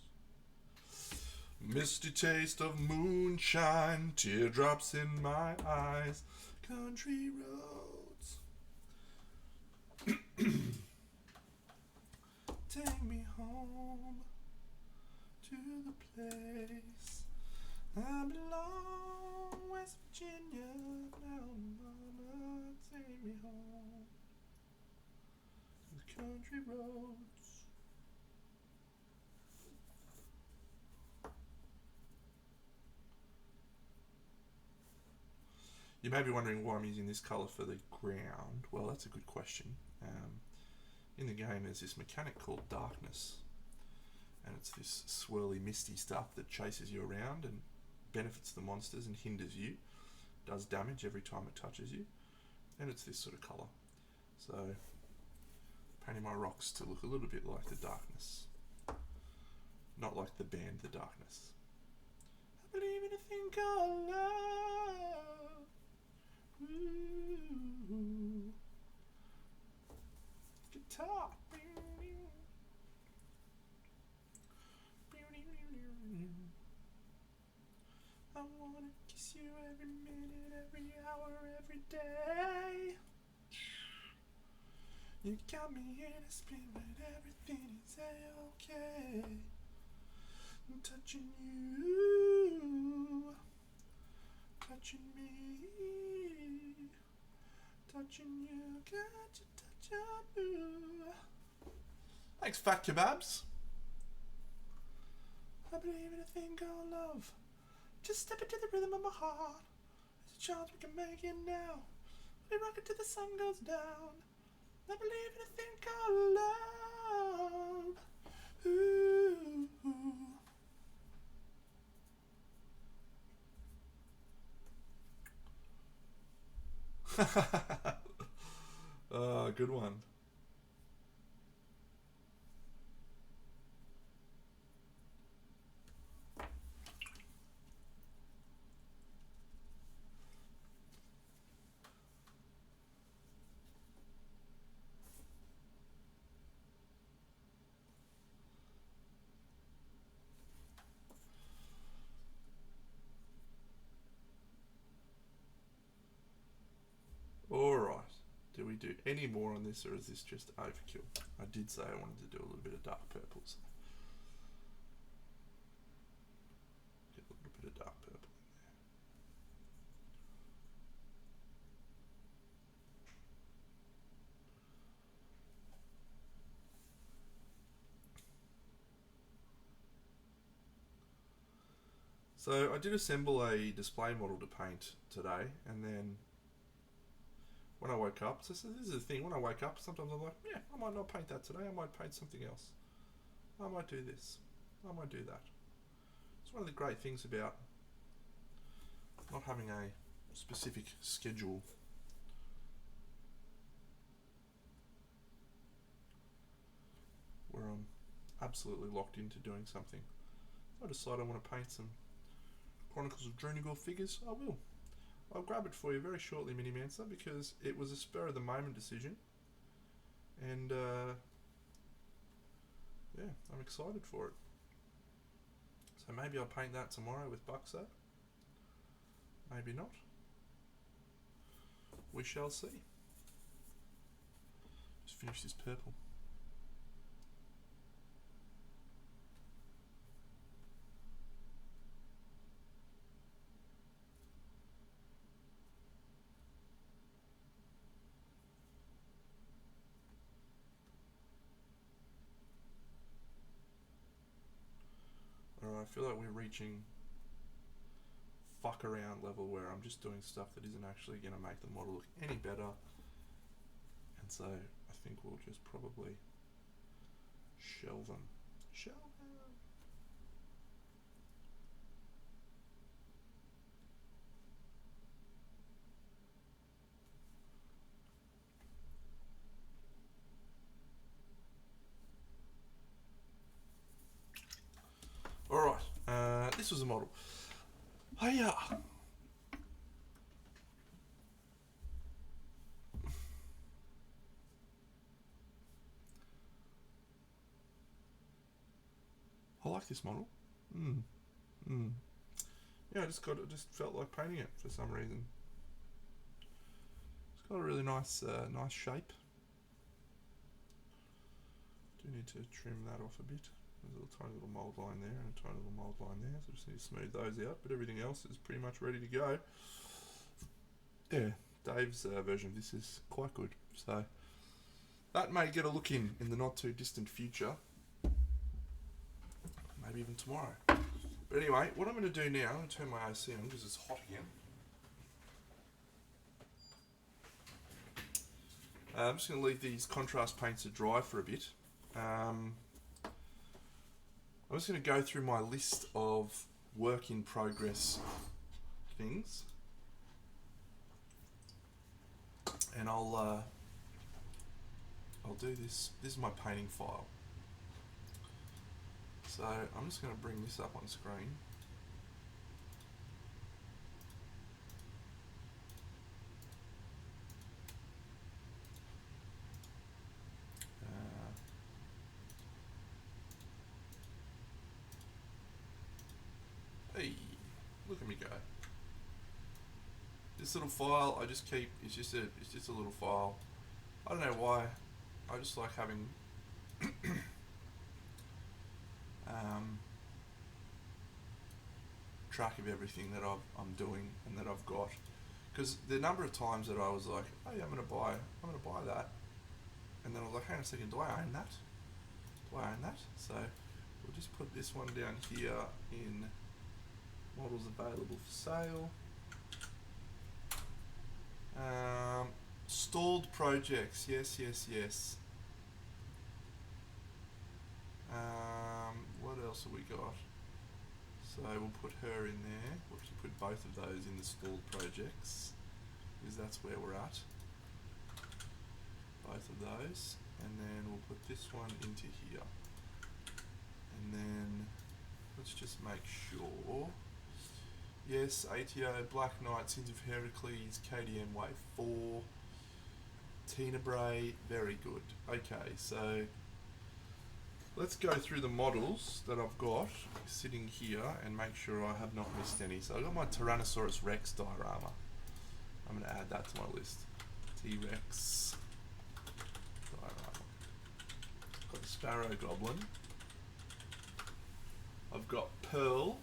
Misty taste of moonshine, teardrops in my eyes, country roads. Take me home to the place I belong, West Virginia. Now, mama, take me home to the country roads. You may be wondering why I'm using this colour for the ground. Well, that's a good question. In the game there's this mechanic called darkness, and it's this swirly misty stuff that chases you around and benefits the monsters and hinders you, does damage every time it touches you, and it's this sort of colour. So painting my rocks to look a little bit like the darkness, not like the band The Darkness. I believe in a thing called love. Ooh. Guitar. I wanna kiss you every minute, every hour, every day. You got me in a spin when everything is okay. I'm touching you, touching me, touching you, got to touch you. Thanks, Fat Kebabs. I believe in a thing called love. Just step into the rhythm of my heart. There's a chance we can make it now. We rock it till the sun goes down. I believe in a thing called love. Ooh. Good one. Alright, do we do any more on this, or is this just overkill? I did say I wanted to do a little bit of dark purples. Get a little bit of dark purple in there. So I did assemble a display model to paint today, and then when I woke up, so this is the thing, when I wake up, sometimes I'm like, yeah, I might not paint that today, I might paint something else. I might do this, I might do that. It's one of the great things about not having a specific schedule. Where I'm absolutely locked into doing something. If I decide I want to paint some Chronicles of Drunagor figures, I will. I'll grab it for you very shortly, Minimancer, because it was a spur of the moment decision, and yeah, I'm excited for it. So maybe I'll paint that tomorrow with Buxo. Maybe not. We shall see. Just finish this purple. Alright, I feel like we're reaching fuck around level where I'm just doing stuff that isn't actually going to make the model look any better, and so I think we'll just probably shelve them. Alright, this was a model. Hiya! I like this model. Yeah, I just felt like painting it for some reason. It's got a really nice, nice shape. Do need to trim that off a bit. There's a tiny little mould line there and a tiny little mould line there, so I just need to smooth those out, but everything else is pretty much ready to go. Yeah, Dave's version of this is quite good, so that may get a look in the not too distant future, maybe even tomorrow. But anyway, what I'm going to do now, I'm going to turn my AC on because it's hot again. I'm just going to leave these contrast paints to dry for a bit. I'm just going to go through my list of work in progress things, and I'll do this. This is my painting file. So I'm just going to bring this up on screen. Hey, look at me go. This little file I just keep. It's just a little file. I don't know why. I just like having track of everything that I'm doing and that I've got. Because the number of times that I was like, oh yeah, I'm gonna buy that, and then I was like, hang on a second, do I own that? Do I own that? So we'll just put this one down here in models available for sale. Stalled projects, yes. What else have we got? So we'll put her in there. We'll actually put both of those in the stalled projects, because that's where we're at. Both of those, and then we'll put this one into here. And then let's just make sure. Yes, ATO, Black Knight, Sins of Heracles, KDM Wave 4, Tina Bray, very good. Okay, so let's go through the models that I've got sitting here and make sure I have not missed any. So I've got my Tyrannosaurus Rex diorama. I'm going to add that to my list. T-Rex diorama. I've got the Sparrow Goblin. I've got Pearl.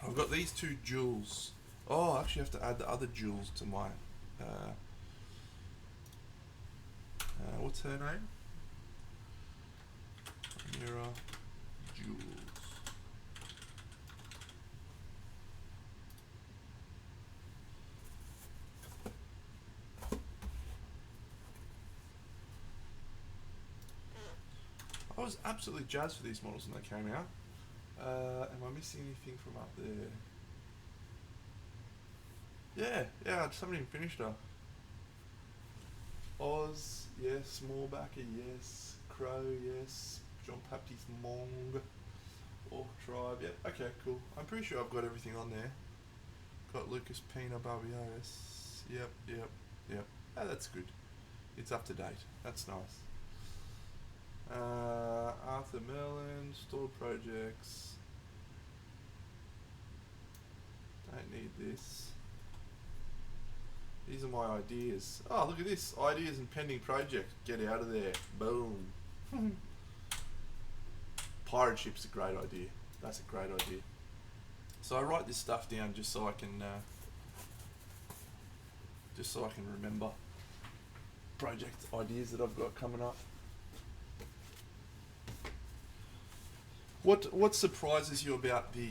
I've got these two jewels. Oh, I actually have to add the other jewels to my what's her name? Mira Jewels. I was absolutely jazzed for these models when they came out. Am I missing anything from up there? Yeah, I just haven't even finished her. Oz, yes. Smallbacker, yes. Crow, yes. Jean Baptiste Mong. Orc Tribe, yep. Okay, cool. I'm pretty sure I've got everything on there. Got Lucas Pina Barbios. Yep. Oh, that's good. It's up to date. That's nice. Arthur Merlin, stored projects. Don't need this. These are my ideas. Oh, look at this. Ideas and pending project. Get out of there. Boom. Pirate ship's a great idea. That's a great idea. So I write this stuff down just so I can remember project ideas that I've got coming up. What surprises you about the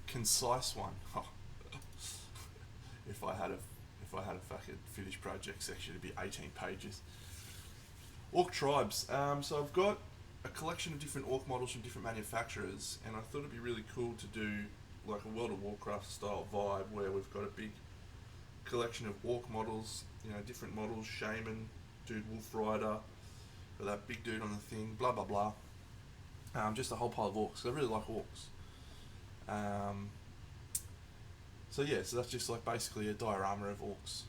concise one? Oh. If I had a fucking finished project section, it'd be 18 pages. Orc tribes. So I've got a collection of different orc models from different manufacturers, and I thought it'd be really cool to do like a World of Warcraft style vibe where we've got a big collection of orc models, different models, Shaman, dude, Wolf Rider, got that big dude on the thing, blah blah blah. Just a whole pile of orcs. I really like orcs. So that's just like basically a diorama of orcs.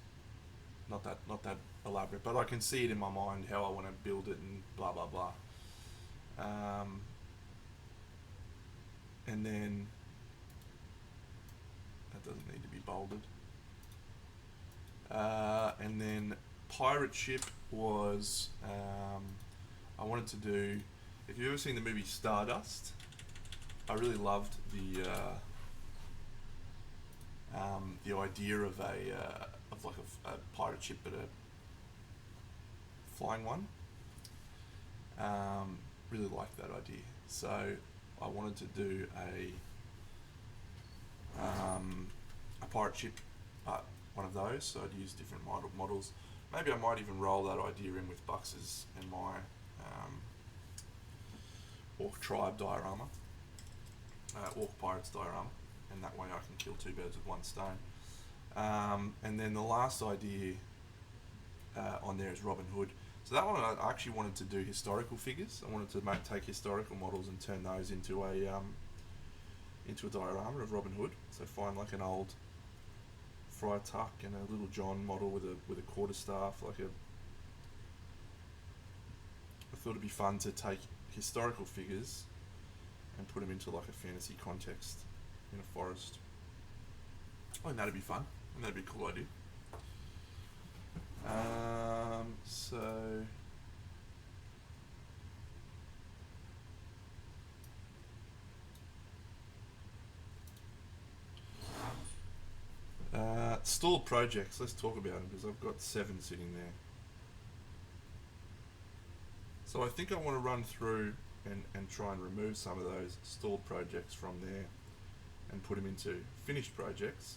Not that elaborate, but I can see it in my mind how I want to build it and blah blah blah. And then that doesn't need to be bolded. And then pirate ship was I wanted to do. If you've ever seen the movie Stardust, I really loved the idea of a pirate ship, but flying one. Really liked that idea. So I wanted to do a pirate ship, but one of those. So I'd use different models. Maybe I might even roll that idea in with Bux's and my Orc Tribe diorama, Orc Pirates diorama, and that way I can kill two birds with one stone. And then the last idea on there is Robin Hood. So that one I actually wanted to do historical figures. I wanted to take historical models and turn those into a diorama of Robin Hood. So find like an old Friar Tuck and a Little John model with a quarterstaff. I thought it'd be fun to take historical figures and put them into like a fantasy context in a forest. I think that'd be fun, and that'd be a cool idea. Stalled projects, let's talk about them because I've got 7 sitting there. So I think I want to run through and try and remove some of those stalled projects from there and put them into finished projects.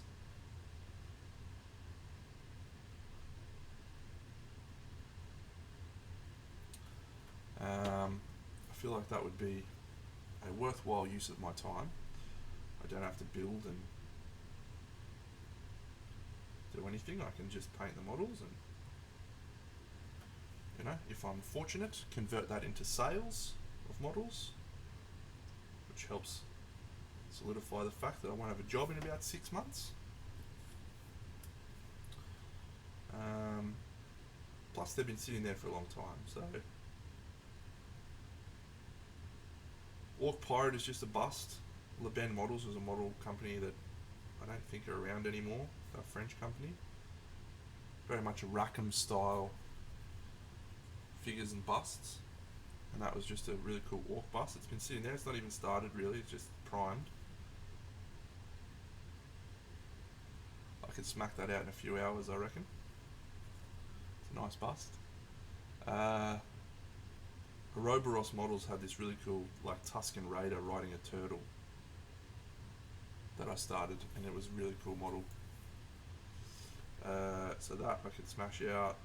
I feel like that would be a worthwhile use of my time. I don't have to build and do anything. I can just paint the models and, you know, if I'm fortunate, convert that into sales of models, which helps solidify the fact that I won't have a job in about 6 months. Plus they've been sitting there for a long time, so Orc Pirate is just a bust. Le Ben Models was a model company that I don't think are around anymore. They're a French company. Very much a Rackham style figures and busts. And that was just a really cool orc bust. It's been sitting there, it's not even started really, it's just primed. I could smack that out in a few hours, I reckon. It's a nice bust. Ouroboros Models had this really cool like Tuscan Raider riding a turtle that I started, and it was a really cool model. So that I could smash out.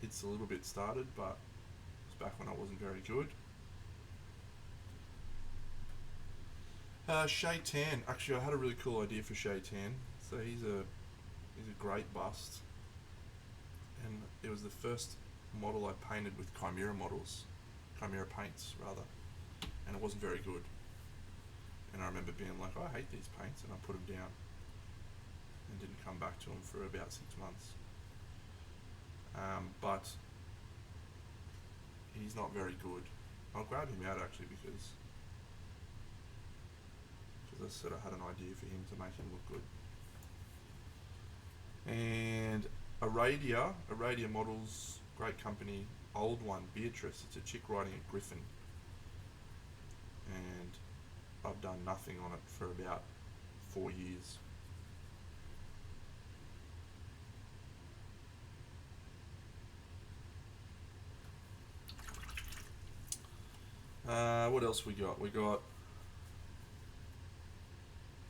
It's a little bit started, but it's back when I wasn't very good. Shay Tan. Actually, I had a really cool idea for Shay Tan. So he's a great bust, and it was the first model I painted with Chimera paints rather, and it wasn't very good. And I remember being like, I hate these paints, and I put them down and didn't come back to them for about 6 months. But he's not very good. I'll grab him out actually because I said I had an idea for him to make him look good. And Aradia Models, great company, old one, Beatrice. It's a chick riding a griffin, and I've done nothing on it for about 4 years. What else we got? We got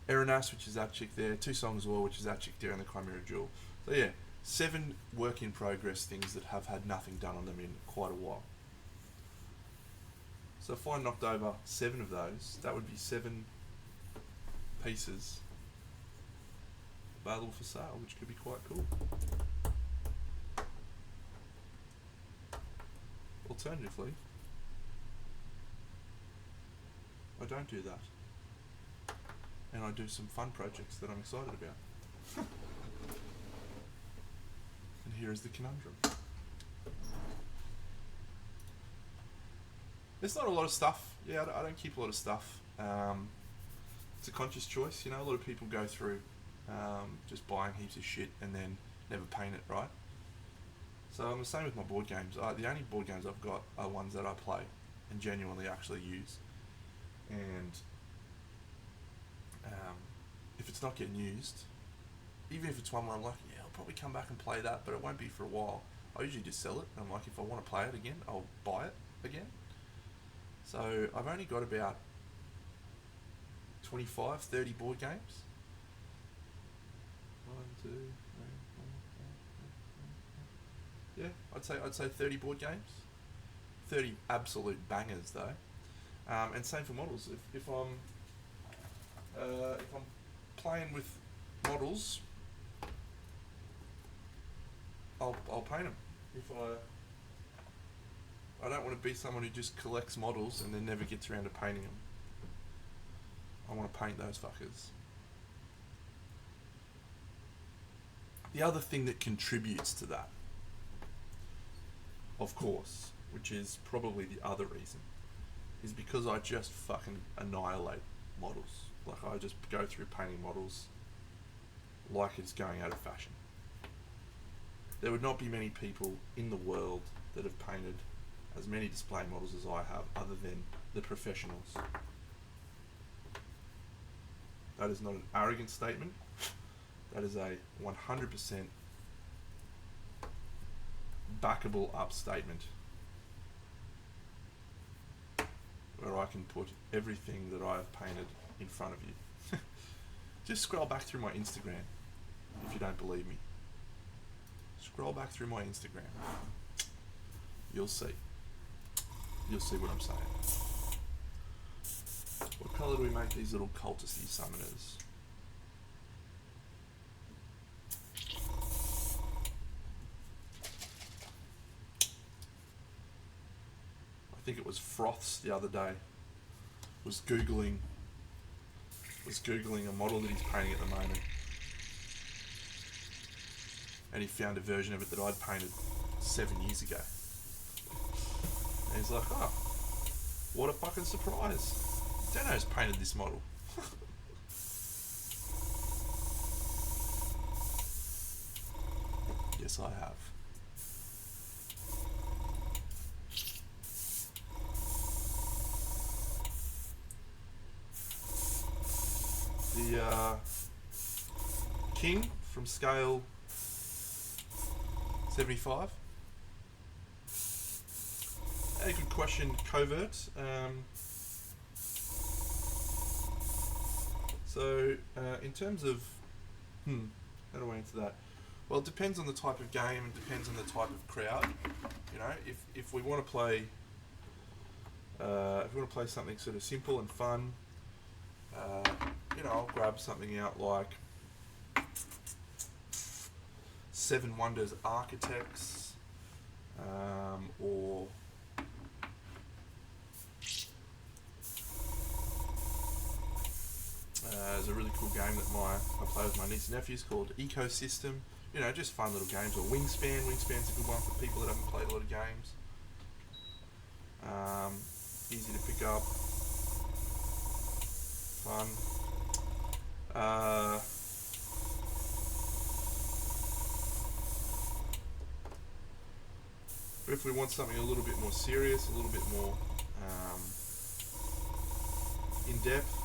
Eranas, which is that chick there. Two Songs of War, which is that chick there, and the Chimera Jewel. So yeah, 7 work in progress things that have had nothing done on them in quite a while. So if I knocked over 7 of those, that would be 7 pieces available for sale, which could be quite cool. Alternatively, I don't do that, and I do some fun projects that I'm excited about. And here is the conundrum. There's not a lot of stuff. Yeah, I don't keep a lot of stuff. It's a conscious choice, you know. A lot of people go through just buying heaps of shit and then never paint it, right? So I'm the same with my board games. The only board games I've got are ones that I play and genuinely actually use. And if it's not getting used, even if it's one where I'm like, yeah, I'll probably come back and play that, but it won't be for a while, I usually just sell it. I'm like, if I want to play it again, I'll buy it again. So I've only got about 25, 30 board games. 1, 2, 3, 4, 5, 6, 7. Yeah, I'd say 30 board games. 30 absolute bangers though. And same for models. If I'm playing with models, I'll paint them. If I don't want to be someone who just collects models and then never gets around to painting them. I want to paint those fuckers. The other thing that contributes to that, of course, which is probably the other reason, is because I just fucking annihilate models. Like, I just go through painting models like it's going out of fashion. There would not be many people in the world that have painted as many display models as I have, other than the professionals. That is not an arrogant statement. That is a 100% backable up statement, where I can put everything that I have painted in front of you. Just scroll back through my Instagram if you don't believe me. Scroll back through my Instagram. You'll see. You'll see what I'm saying. What colour do we make these little cultisty summoners? I think it was Froths the other day was googling a model that he's painting at the moment, and he found a version of it that I'd painted 7 years ago, and he's like, oh, what a fucking surprise, Dano's painted this model. Yes, I have. The King from scale 75. A good question, Covert. In terms of, how do I answer that? Well, it depends on the type of game and depends on the type of crowd. You know, if we want to play, something sort of simple and fun, I'll grab something out like Seven Wonders Architects, or there's a really cool game that I play with my niece and nephews called Ecosystem. Just fun little games. Or Wingspan. Wingspan's a good one for people that haven't played a lot of games. Easy to pick up. Fun. If we want something a little bit more serious, a little bit more in depth,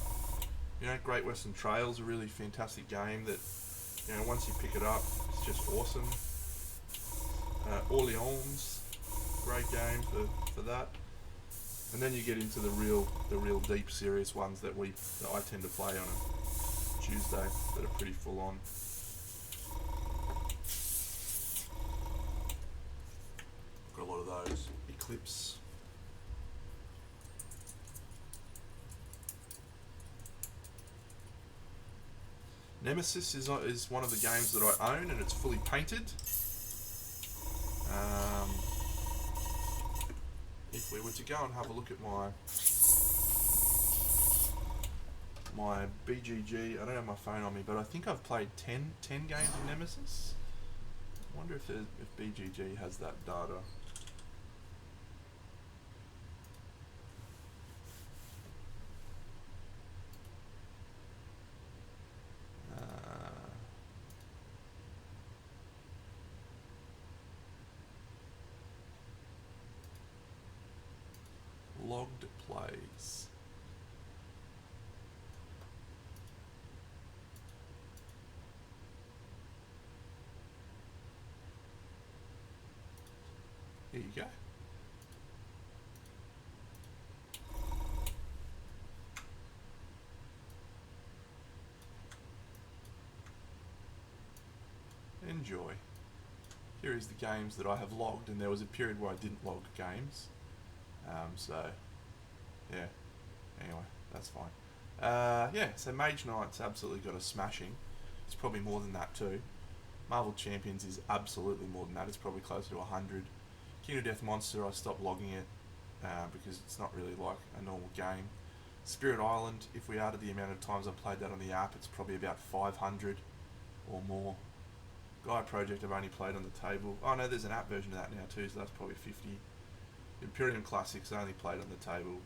Great Western Trail's a really fantastic game that, once you pick it up, it's just awesome. Orleans, great game for that. And then you get into the real deep serious ones that I tend to play on a Tuesday that are pretty full on. Got a lot of those. Eclipse. Nemesis is one of the games that I own, and it's fully painted. If we were to go and have a look at my BGG, I don't have my phone on me, but I think I've played 10 games of Nemesis. I wonder if BGG has that data. Logged plays. Here you go. Enjoy. Here is the games that I have logged, and there was a period where I didn't log games. So, yeah. Anyway, that's fine. Yeah, so Mage Knight's absolutely got a smashing. It's probably more than that too. Marvel Champions is absolutely more than that. It's probably closer to 100. King of Death Monster, I stopped logging it because it's not really like a normal game. Spirit Island, if we added the amount of times I've played that on the app, it's probably about 500 or more. Gaia Project I've only played on the table. Oh no, there's an app version of that now too, so that's probably 50. Imperium Classics I only played on the table.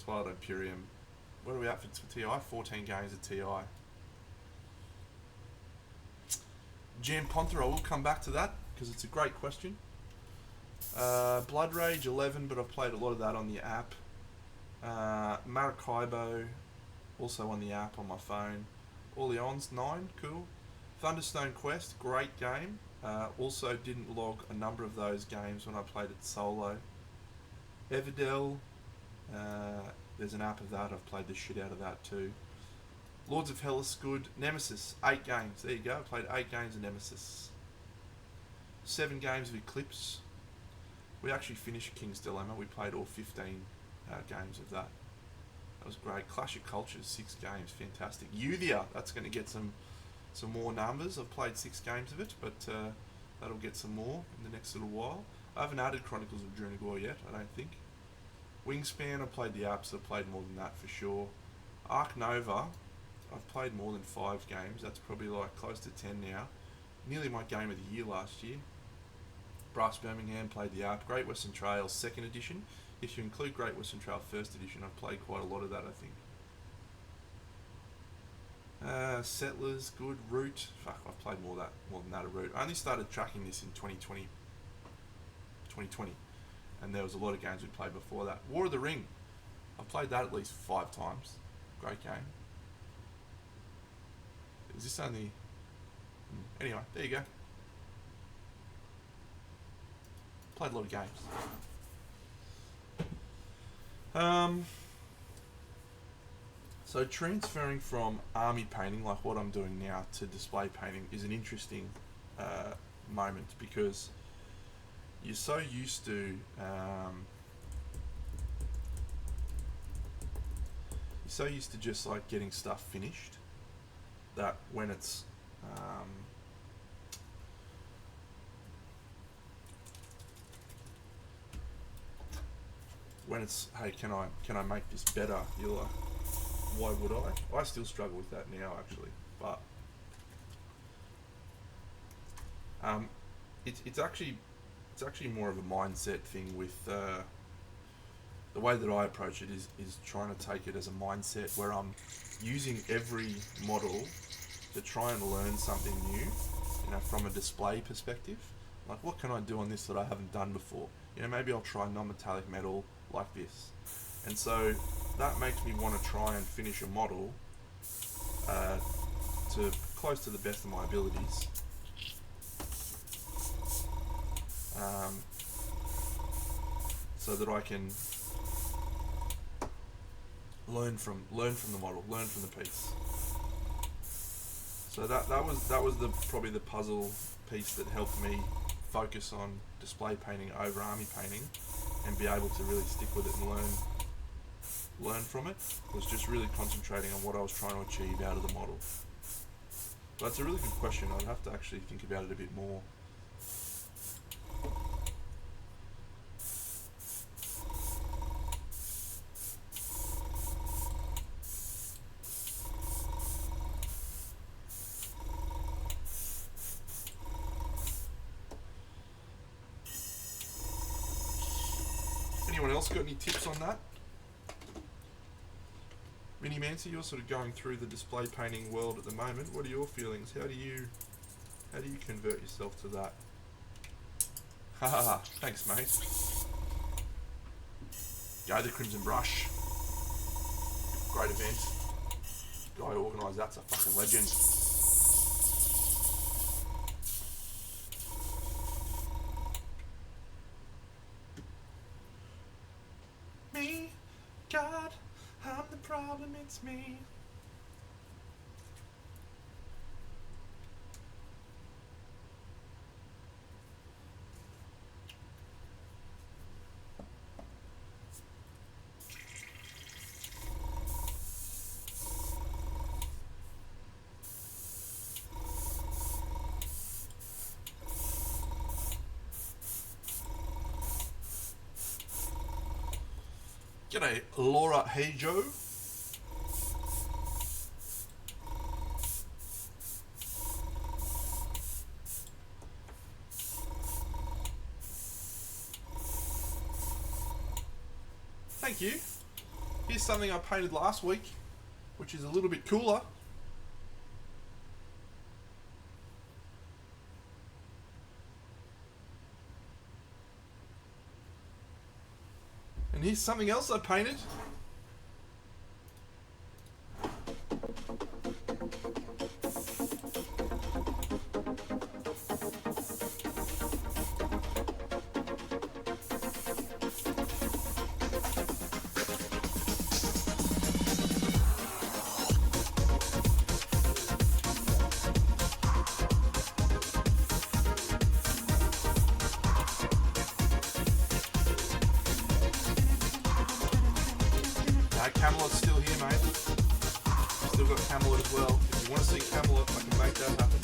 Twilight Imperium. What are we at for TI? 14 games of TI. Jam Ponther, I will come back to that because it's a great question. Blood Rage 11, but I've played a lot of that on the app. Maracaibo, also on the app on my phone. Orleans 9, cool. Thunderstone Quest, great game. Also didn't log a number of those games when I played it solo. Everdell, there's an app of that, I've played the shit out of that too. Lords of Hell is good. Nemesis, 8 games, there you go, I played 8 games of Nemesis. 7 games of Eclipse. We actually finished King's Dilemma, we played all 15 games of that. That was great. Clash of Cultures, 6 games, fantastic. Euthia, that's going to get some more numbers. I've played 6 games of it, but that'll get some more in the next little while. I haven't added Chronicles of Drunagor yet, I don't think. Wingspan, I've played the apps, I've played more than that for sure. Arc Nova, I've played more than 5 games, that's probably like close to 10 now. Nearly my game of the year last year. Brass Birmingham, played the app. Great Western Trail 2nd edition. If you include Great Western Trail 1st edition, I've played quite a lot of that, I think. Settlers, good. Root, fuck, I've played more than that of Root. I only started tracking this in 2020, and there was a lot of games we played before that. War of the Ring, I've played that at least 5 times. Great game. Is this only... Anyway, there you go. Played a lot of games. So transferring from army painting, like what I'm doing now, to display painting is an interesting moment, because you're so used to just like getting stuff finished that when it's hey, can I make this better? You're like, why would I? I still struggle with that now, actually, but it's actually more of a mindset thing. With the way that I approach it is trying to take it as a mindset where I'm using every model to try and learn something new, from a display perspective. Like, what can I do on this that I haven't done before? Maybe I'll try non-metallic metal like this. And so that makes me want to try and finish a model to close to the best of my abilities. So that I can learn from the model, learn from the piece. So that was probably the puzzle piece that helped me focus on display painting over army painting, and be able to really stick with it and learn from it, was just really concentrating on what I was trying to achieve out of the model. But it's a really good question. I'd have to actually think about it a bit more. Anyone else got any tips on that? Mini Mancy, you're sort of going through the display painting world at the moment. What are your feelings? How do you convert yourself to that? Haha, thanks mate. Go the Crimson Brush. Great event. Guy who organised that's a fucking legend. God, I'm the problem, it's me. G'day, Laura Hajo. Thank you. Here's something I painted last week, which is a little bit cooler. And here's something else I painted. Camelot's still here, mate. Still got Camelot as well. If you want to see Camelot, I can make that happen.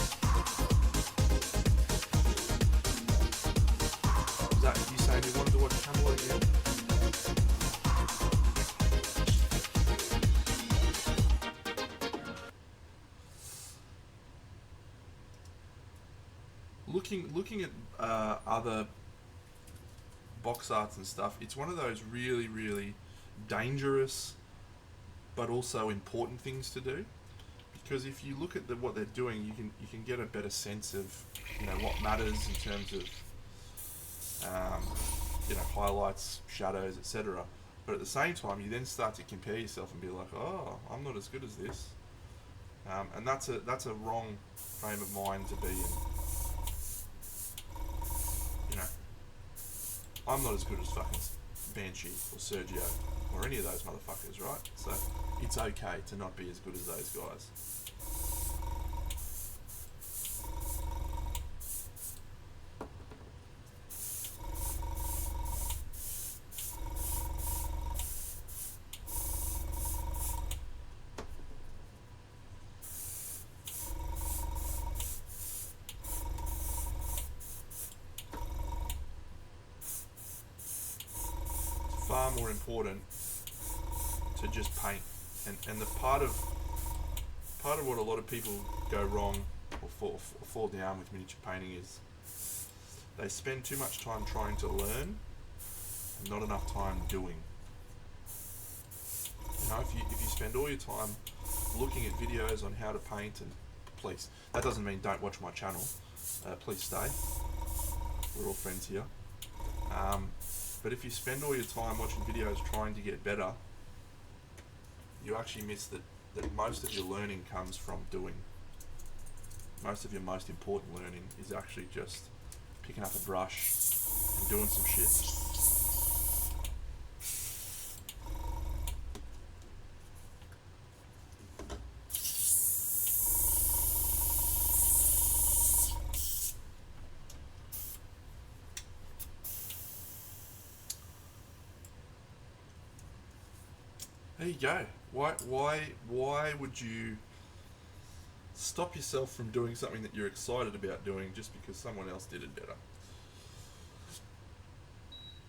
Is that you saying you wanted to watch Camelot again? Looking at other box arts and stuff, it's one of those really, really dangerous but also important things to do, because if you look at what they're doing, you can get a better sense of what matters in terms of highlights, shadows, etc. But at the same time, you then start to compare yourself and be like, oh, I'm not as good as this, and that's a wrong frame of mind to be in. I'm not as good as fucking Banshee or Sergio or any of those motherfuckers, right? So it's okay to not be as good as those guys. Far more important to just paint, and the part of what a lot of people go wrong or fall down with miniature painting is they spend too much time trying to learn and not enough time doing. If you spend all your time looking at videos on how to paint, and please, that doesn't mean don't watch my channel, please stay, we're all friends here. But if you spend all your time watching videos trying to get better, you actually miss that most of your learning comes from doing. Most of your most important learning is actually just picking up a brush and doing some shit. There you go. Why would you stop yourself from doing something that you're excited about doing just because someone else did it better?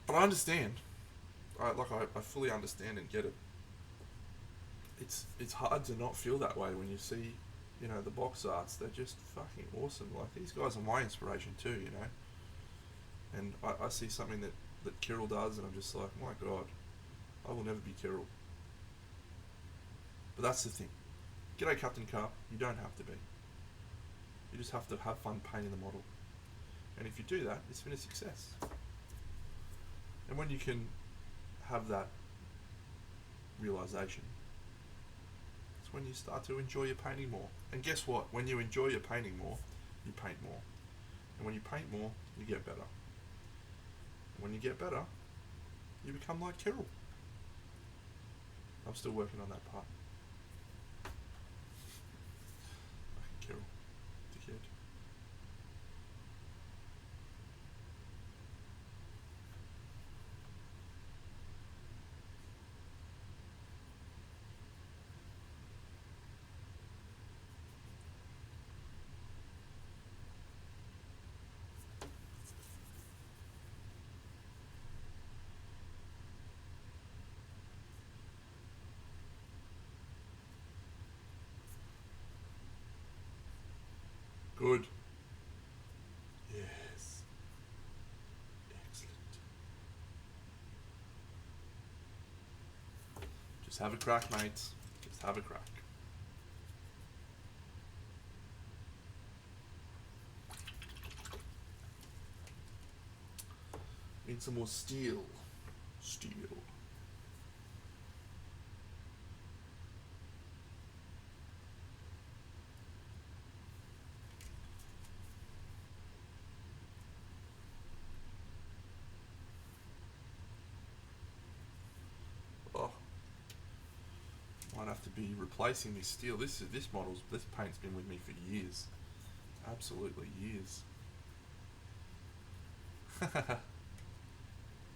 But I understand. I fully understand and get it. It's hard to not feel that way when you see, the box arts. They're just fucking awesome. Like, these guys are my inspiration too, And I see something that Kirill does, and I'm just like, my God, I will never be Kirill. But that's the thing. G'day, Captain Carp. You don't have to be. You just have to have fun painting the model. And if you do that, it's been a success. And when you can have that realization, it's when you start to enjoy your painting more. And guess what? When you enjoy your painting more, you paint more. And when you paint more, you get better. And when you get better, you become like Kirill. I'm still working on that part. Fucking Carol. Dickhead. Good. Yes. Excellent. Just have a crack, mates. Just have a crack. Need some more steel. Steel. Oh, might have to be replacing this steel. This paint's been with me for years, absolutely years.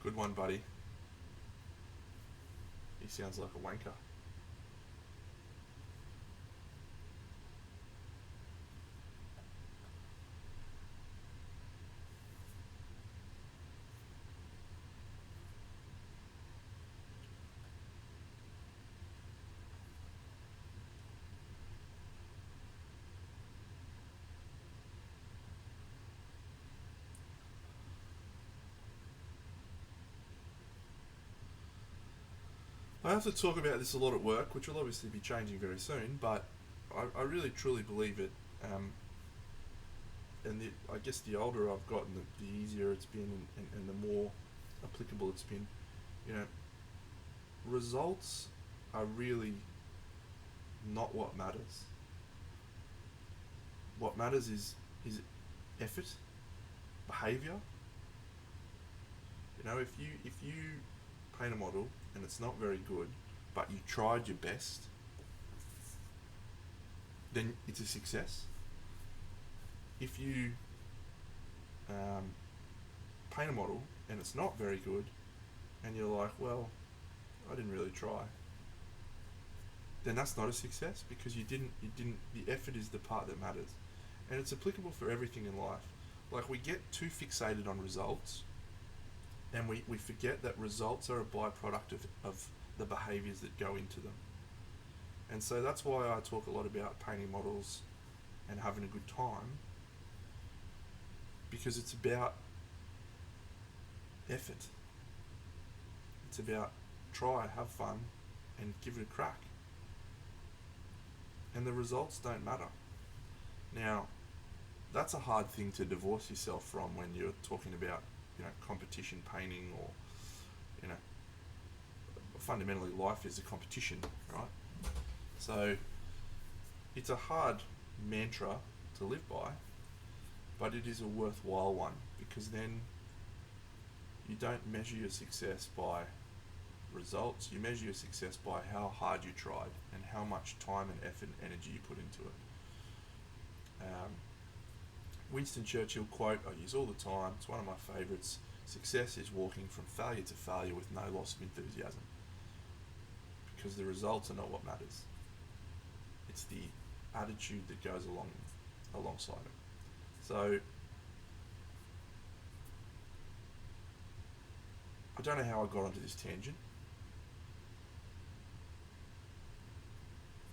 Good one, buddy. He sounds like a wanker. I have to talk about this a lot at work, which will obviously be changing very soon, but I really truly believe it. And I guess the older I've gotten, the easier it's been, and the more applicable it's been. You know, results are really not what matters. What matters is effort, behavior. You know, if you paint a model and it's not very good, but you tried your best, then it's a success. If you paint a model and it's not very good, and you're like, well, I didn't really try, then that's not a success, because you didn't. The effort is the part that matters, and it's applicable for everything in life. Like, we get too fixated on results, and we forget that results are a byproduct of the behaviors that go into them. And so that's why I talk a lot about painting models and having a good time, because it's about effort. It's about try, have fun, and give it a crack. And the results don't matter. Now, that's a hard thing to divorce yourself from when you're talking about, competition painting, or, fundamentally life is a competition, right? So it's a hard mantra to live by, but it is a worthwhile one, because then you don't measure your success by results. You measure your success by how hard you tried and how much time and effort and energy you put into it. Winston Churchill quote I use all the time, it's one of my favourites: success is walking from failure to failure with no loss of enthusiasm. Because the results are not what matters. It's the attitude that goes alongside it. So I don't know how I got onto this tangent,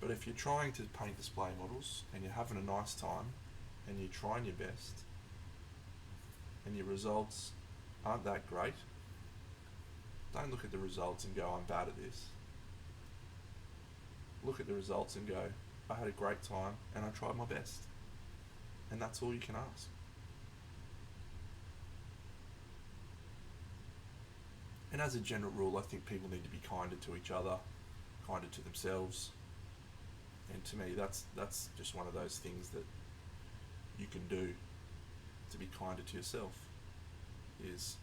but if you're trying to paint display models and you're having a nice time and you're trying your best and your results aren't that great, don't look at the results and go, I'm bad at this. Look at the results and go, I had a great time and I tried my best. And that's all you can ask. And as a general rule, I think people need to be kinder to each other, kinder to themselves. And to me, that's just one of those things that you can do to be kinder to yourself, is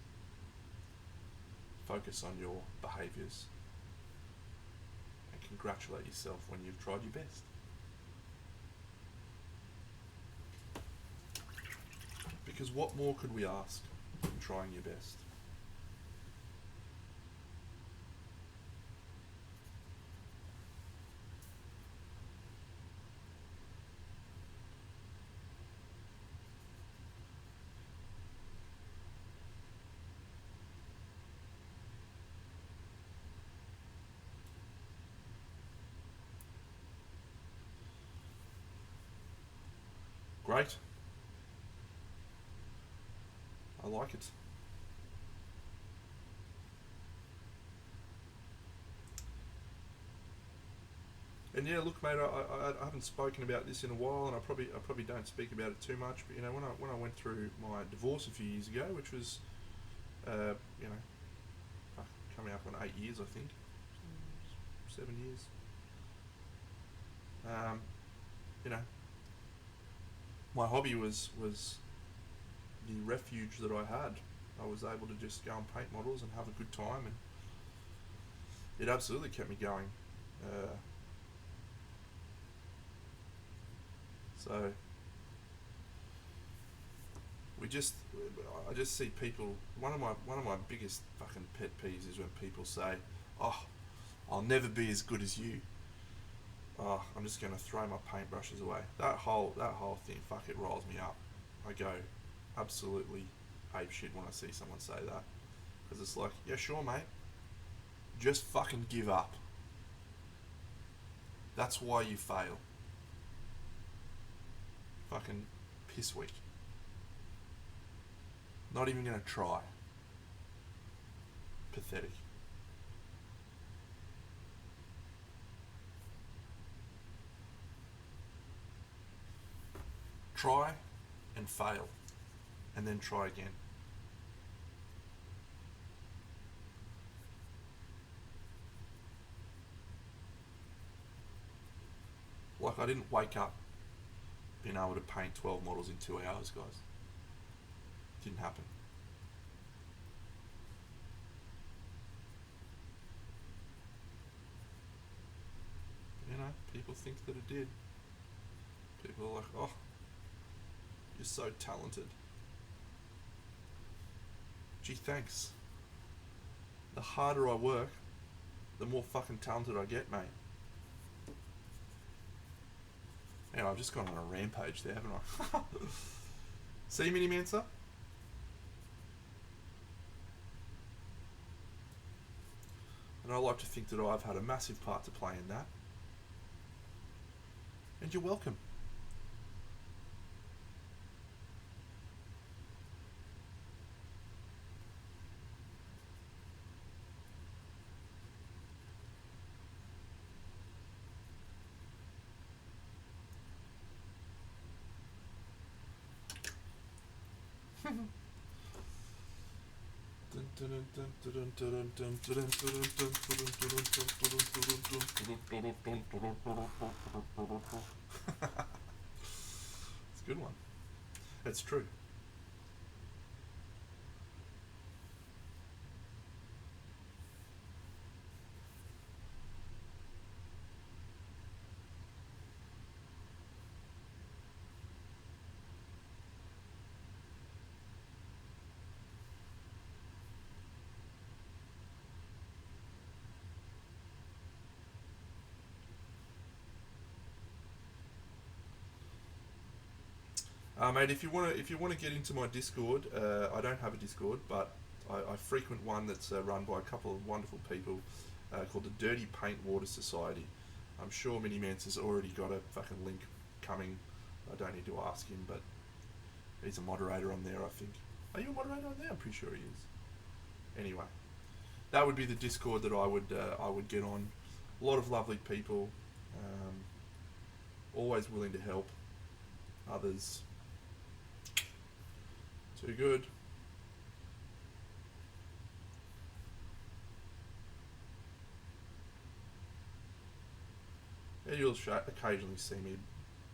focus on your behaviours congratulate yourself when you've tried your best. Because what more could we ask than trying your best? Great. I like it. And yeah, look, mate, I haven't spoken about this in a while, and I probably don't speak about it too much. But you know, when I went through my divorce a few years ago, which was, you know, coming up on 8 years, I think, 7 years. You know, my hobby was the refuge that I had. I was able to just go and paint models and have a good time, and it absolutely kept me going. So I just see people. One of my biggest fucking pet peeves is when people say, "Oh, I'll never be as good as you. Oh, I'm just gonna throw my paintbrushes away." That whole thing, fuck, it riles me up. I go absolutely ape shit when I see someone say that, because it's like, yeah, sure, mate, just fucking give up. That's why you fail. Fucking piss weak. Not even gonna try. Pathetic. Try and fail, and then try again. Like, I didn't wake up being able to paint 12 models in 2 hours, guys. Didn't happen. You know, people think that it did. People are like, oh, you're so talented. Gee, thanks. The harder I work, the more fucking talented I get, mate. Anyway, I've just gone on a rampage there, haven't I? See, Mini Mancer? And I like to think that I've had a massive part to play in that. And you're welcome. It's a good one. It's true. Mate, if you want to get into my Discord, I don't have a Discord, but I frequent one that's run by a couple of wonderful people called the Dirty Paint Water Society. I'm sure Mini Mance's already got a fucking link coming. I don't need to ask him, but he's a moderator on there, I think. Are you a moderator on there? I'm pretty sure he is. Anyway, that would be the Discord that I would get on. A lot of lovely people, always willing to help others. Too good. Yeah, you'll occasionally see me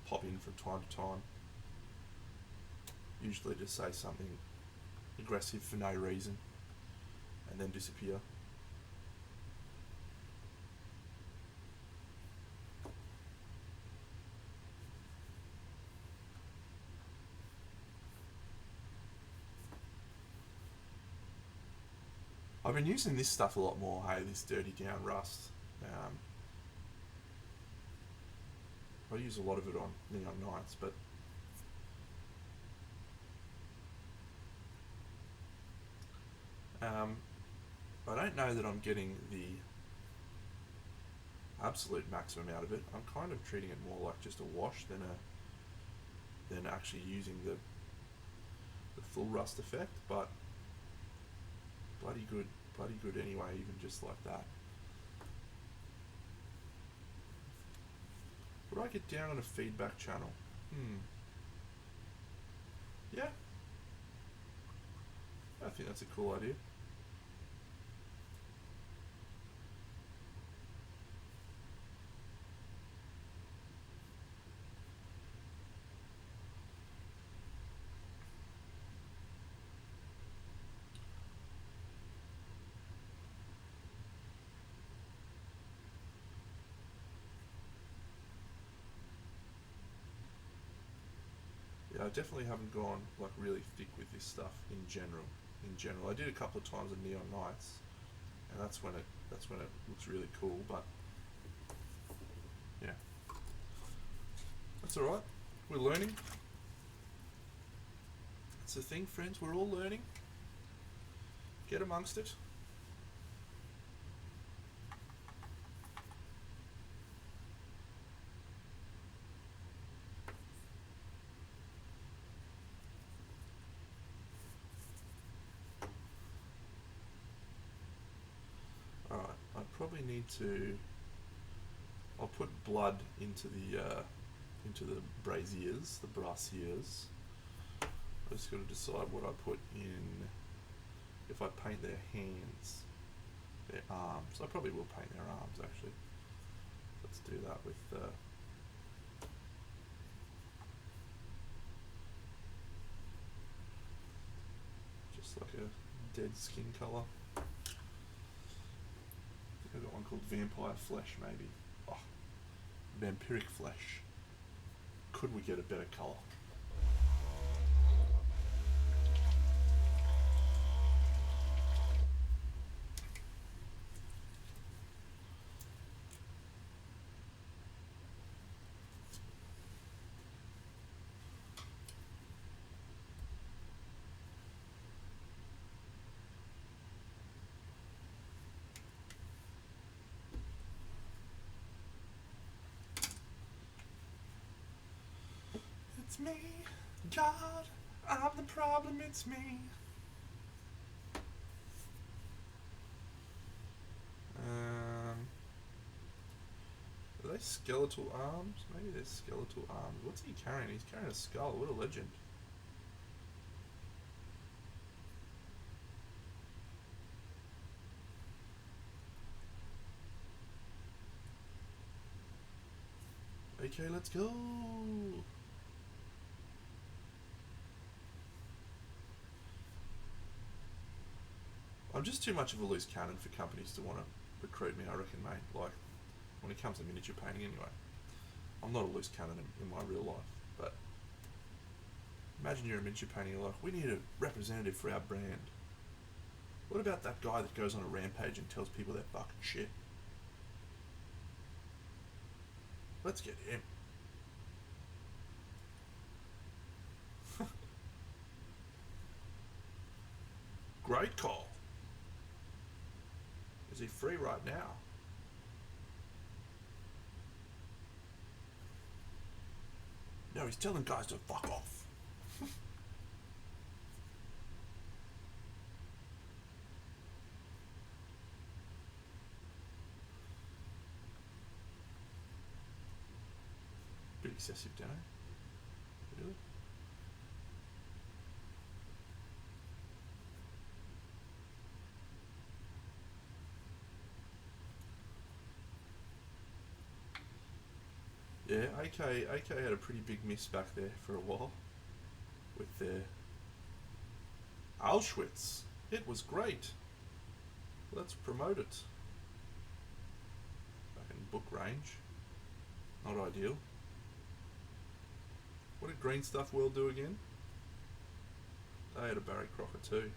pop in from time to time. Usually to say something aggressive for no reason, and then disappear. I've been using this stuff a lot more, hey, this dirty down rust. I use a lot of it on neon nights, but I don't know that I'm getting the absolute maximum out of it. I'm kind of treating it more like just a wash than actually using the full rust effect, but bloody good anyway, even just like that. Would I get down on a feedback channel? Yeah. I think that's a cool idea. Yeah, I definitely haven't gone like really thick with this stuff in general. I did a couple of times in Neon Nights, and that's when it looks really cool. But yeah, that's all right. We're learning. It's the thing, friends. We're all learning. Get amongst it. All right. I probably need to. I'll put blood into the braziers, the brassiers. I just got to decide what I put in. If I paint their hands, their arms. I probably will paint their arms actually. Let's do that with just like a dead skin colour. I think I've got one called Vampire Flesh maybe. Oh, Vampiric Flesh. Could we get a better colour? It's me, God, I'm the problem, it's me. Are they skeletal arms? Maybe they're skeletal arms. What's he carrying? He's carrying a skull. What a legend. Okay, let's go. I'm just too much of a loose cannon for companies to want to recruit me, I reckon, mate. Like, when it comes to miniature painting anyway. I'm not a loose cannon in my real life, but imagine you're a miniature painting, you're like, we need a representative for our brand. What about that guy that goes on a rampage and tells people they're fucking shit? Let's get him. Great call. Is he free right now? No, he's telling guys to fuck off. Bit excessive, don't I? Really? Yeah, AK had a pretty big miss back there for a while with their Auschwitz. It was great. Let's promote it. Back in book range. Not ideal. What did Green Stuff World do again? They had a Barry Crocker too.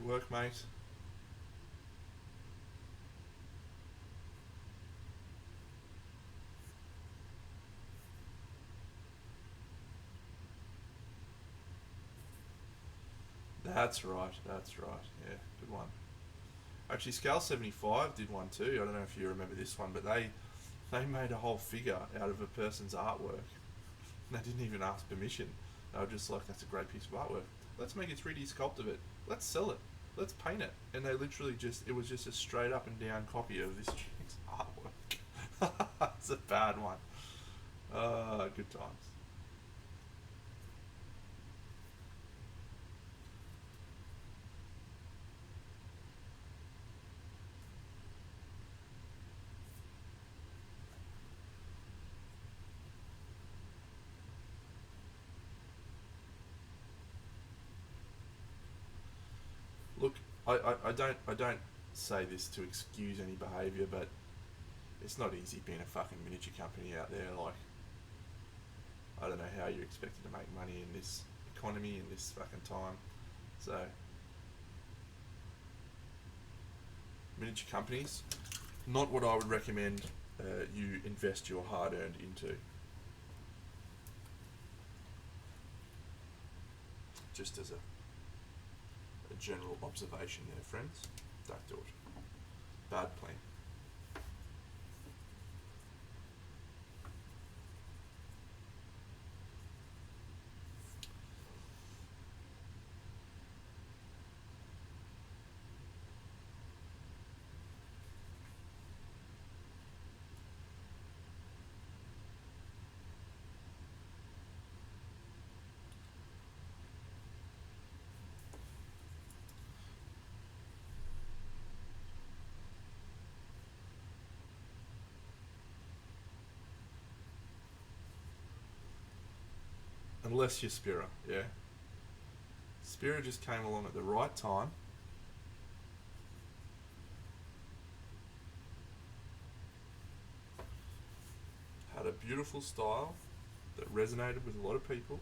Good work, mate. That's right, that's right. Yeah, good one. Actually, Scale 75 did one too. I don't know if you remember this one, but they made a whole figure out of a person's artwork. They didn't even ask permission. They were just like, that's a great piece of artwork. Let's make a 3D sculpt of it. Let's sell it. Let's paint it. And they literally just, it was just a straight up and down copy of this chick's artwork. It's a bad one. Good times. Look, I don't say this to excuse any behaviour, but it's not easy being a fucking miniature company out there. Like, I don't know how you're expected to make money in this economy in this fucking time. So, miniature companies, not what I would recommend you invest your hard earned into. Just as a general observation there, friends. Don't do it. Bad plan. Unless you're Spira, yeah. Spira just came along at the right time. Had a beautiful style that resonated with a lot of people.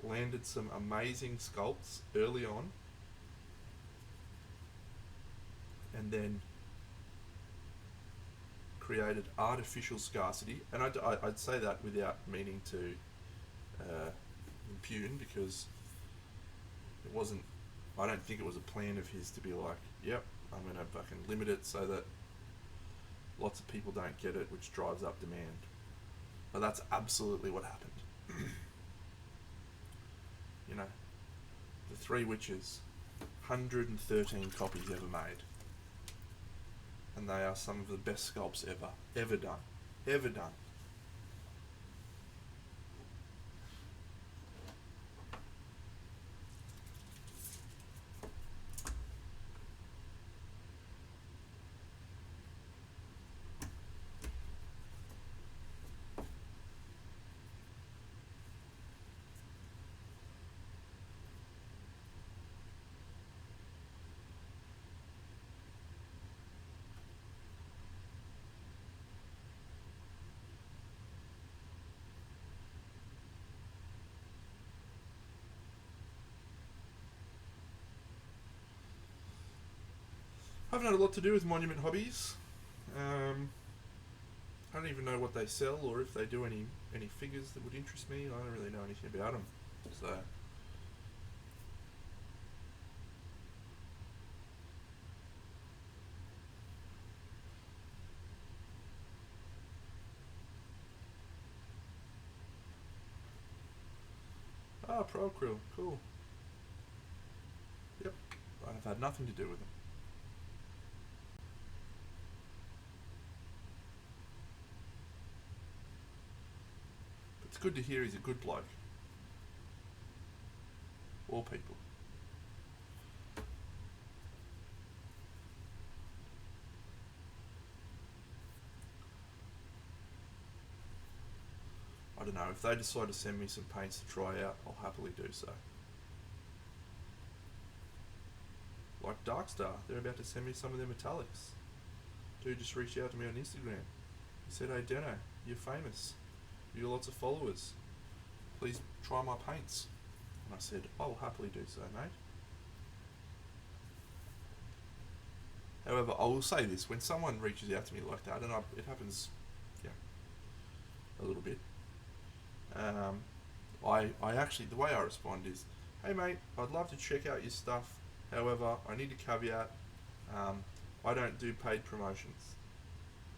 Landed some amazing sculpts early on. And then created artificial scarcity. And I'd say that without meaning to impugn, because it wasn't, I don't think it was a plan of his to be like, yep, I'm going to fucking limit it so that lots of people don't get it, which drives up demand. But that's absolutely what happened. You know, the Three Witches, 113 copies ever made. And they are some of the best sculpts ever done. Ever done. I haven't had a lot to do with Monument Hobbies. I don't even know what they sell or if they do any figures that would interest me. I don't really know anything about them. So, Pro Krill, cool. Yep, I've had nothing to do with them. But it's good to hear he's a good bloke. All people. I don't know, if they decide to send me some paints to try out, I'll happily do so. Like Darkstar, they're about to send me some of their metallics. Dude just reached out to me on Instagram. He said, hey Deno, you're famous. You got lots of followers. Please try my paints. And I said, I'll happily do so, mate. However, I will say this: when someone reaches out to me like that, and it happens, yeah, a little bit. Um, I actually, the way I respond is, "Hey mate, I'd love to check out your stuff. However, I need a caveat. Um, I don't do paid promotions.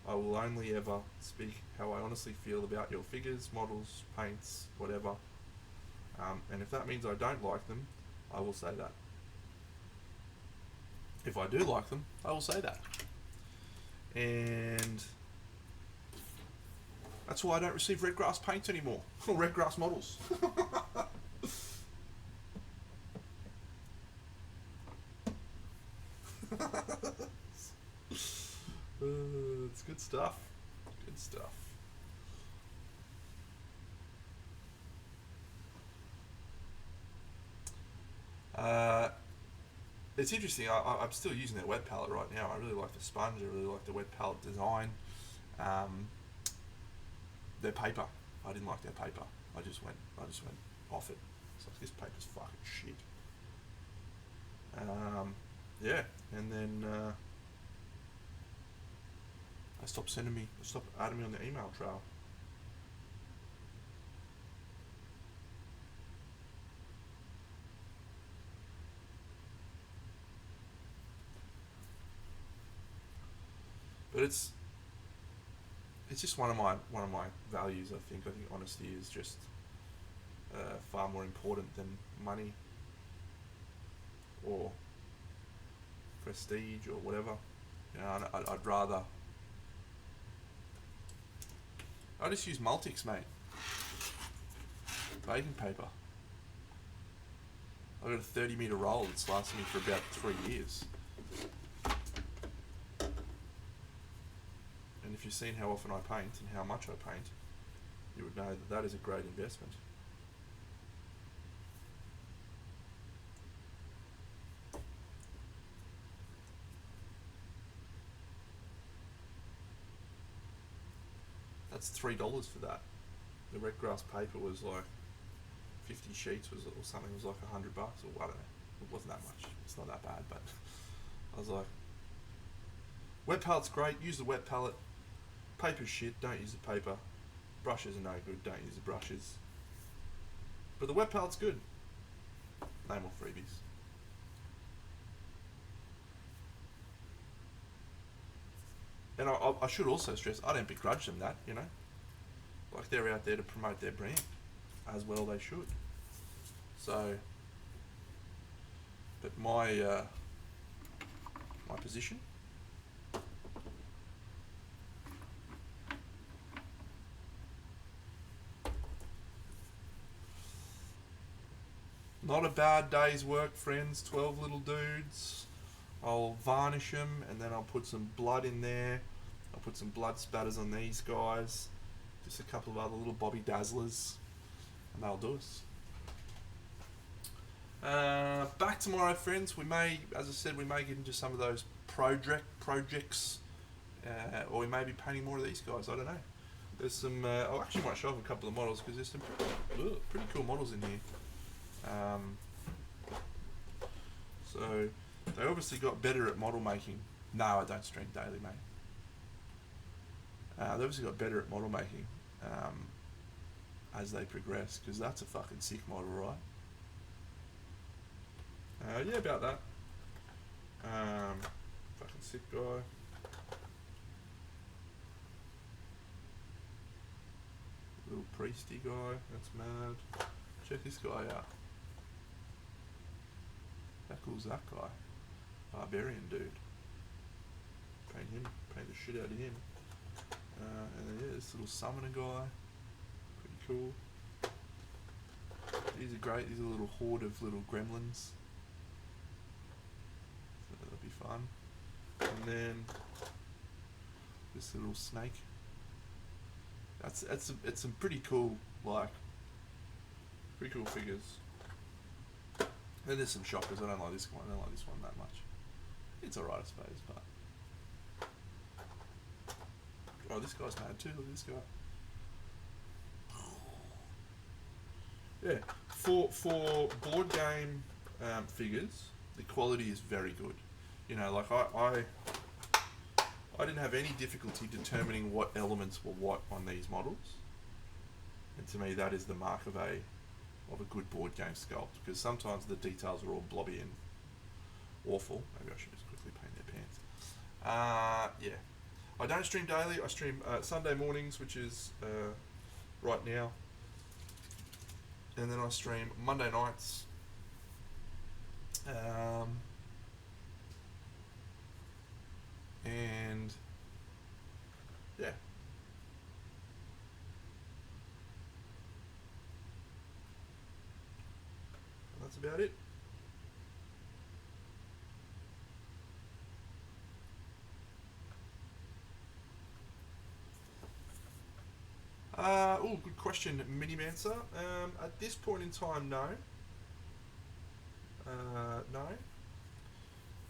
I will only ever speak how I honestly feel about your figures, models, paints, whatever. And if that means I don't like them, I will say that. If I do like them, I will say that. And that's why I don't receive red grass paints anymore, or red grass models." It's good stuff. Good stuff. Uh, it's interesting. I'm still using their wet palette right now. I really like the sponge. I really like the wet palette design. Um, their paper. I didn't like their paper. I just went off it. It's like, this paper's fucking shit. Yeah, and then they stopped adding me on the email trail. But it's just one of my values. I think honesty is just far more important than money or prestige or whatever. You know, I'd rather. I just use Multics, mate. Baking paper. I've got a 30 metre roll that's lasted me for about 3 years. And if you've seen how often I paint and how much I paint, you would know that is a great investment. That's $3 for that. The red grass paper was like 50 sheets or something. Was like $100 or I don't know. It wasn't that much. It's not that bad, but I was like, wet palette's great. Use the wet palette. Paper's shit. Don't use the paper. Brushes are no good. Don't use the brushes. But the wet palette's good. No more freebies. And I should also stress, I don't begrudge them that, you know. Like, they're out there to promote their brand, as well they should. So, but my position, not a bad day's work, friends. 12 little dudes. I'll varnish them, and then I'll put some blood in there. I'll put some blood spatters on these guys. Just a couple of other little Bobby Dazzlers, and that'll do us. Back tomorrow, friends. We may, as I said, we may get into some of those projects, or we may be painting more of these guys. I don't know. There's some. I actually might show off a couple of models because there's some pretty cool models in here. So they obviously got better at model making. No, I don't stream daily, mate. They obviously got better at model making as they progress, because that's a fucking sick model, right? Yeah, about that. Fucking sick guy. Little priesty guy, that's mad. Check this guy out. How cool's that guy? Barbarian dude. Paint the shit out of him. And then yeah, this little summoner guy. Pretty cool. These are great. These are a little horde of little gremlins. So that'll be fun. And then this little snake. It's some pretty cool, like, pretty cool figures. Then there's some shockers. I don't like this one. I don't like this one that much. It's alright, I suppose, but. Oh, this guy's mad too. Look at this guy. Yeah, for board game figures, the quality is very good. You know, like I didn't have any difficulty determining what elements were what on these models. And to me, that is the mark of a good board game sculpt, because sometimes the details are all blobby and awful. Maybe I should just quickly paint their pants. Yeah. I don't stream daily. I stream Sunday mornings, which is right now. And then I stream Monday nights. And yeah. That's about it. Oh, good question, Minimancer. At this point in time, no. No.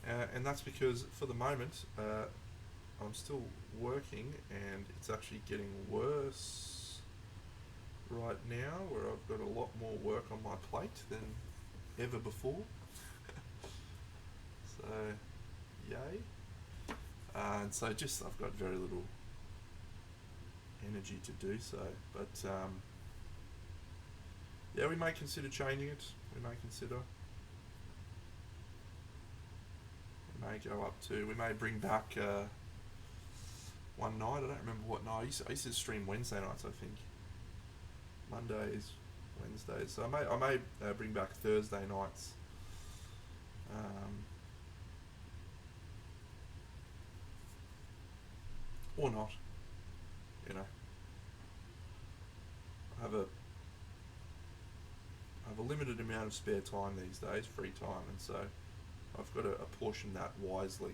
And that's because, for the moment, I'm still working, and it's actually getting worse right now, where I've got a lot more work on my plate than ever before. So, yay. And so just, I've got very little energy to do so, but yeah, we may consider changing it. We may go up to, we may bring back one night. I don't remember what night. I used to stream Wednesday nights, I think. Mondays, Wednesdays. So I may bring back Thursday nights. Or not. You know. I have a limited amount of spare time these days, free time, and so I've got to apportion that wisely.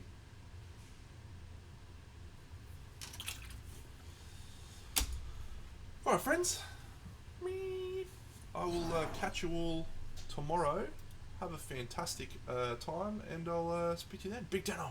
Alright, friends. I will catch you all tomorrow. Have a fantastic time, and I'll speak to you then. Big Dano.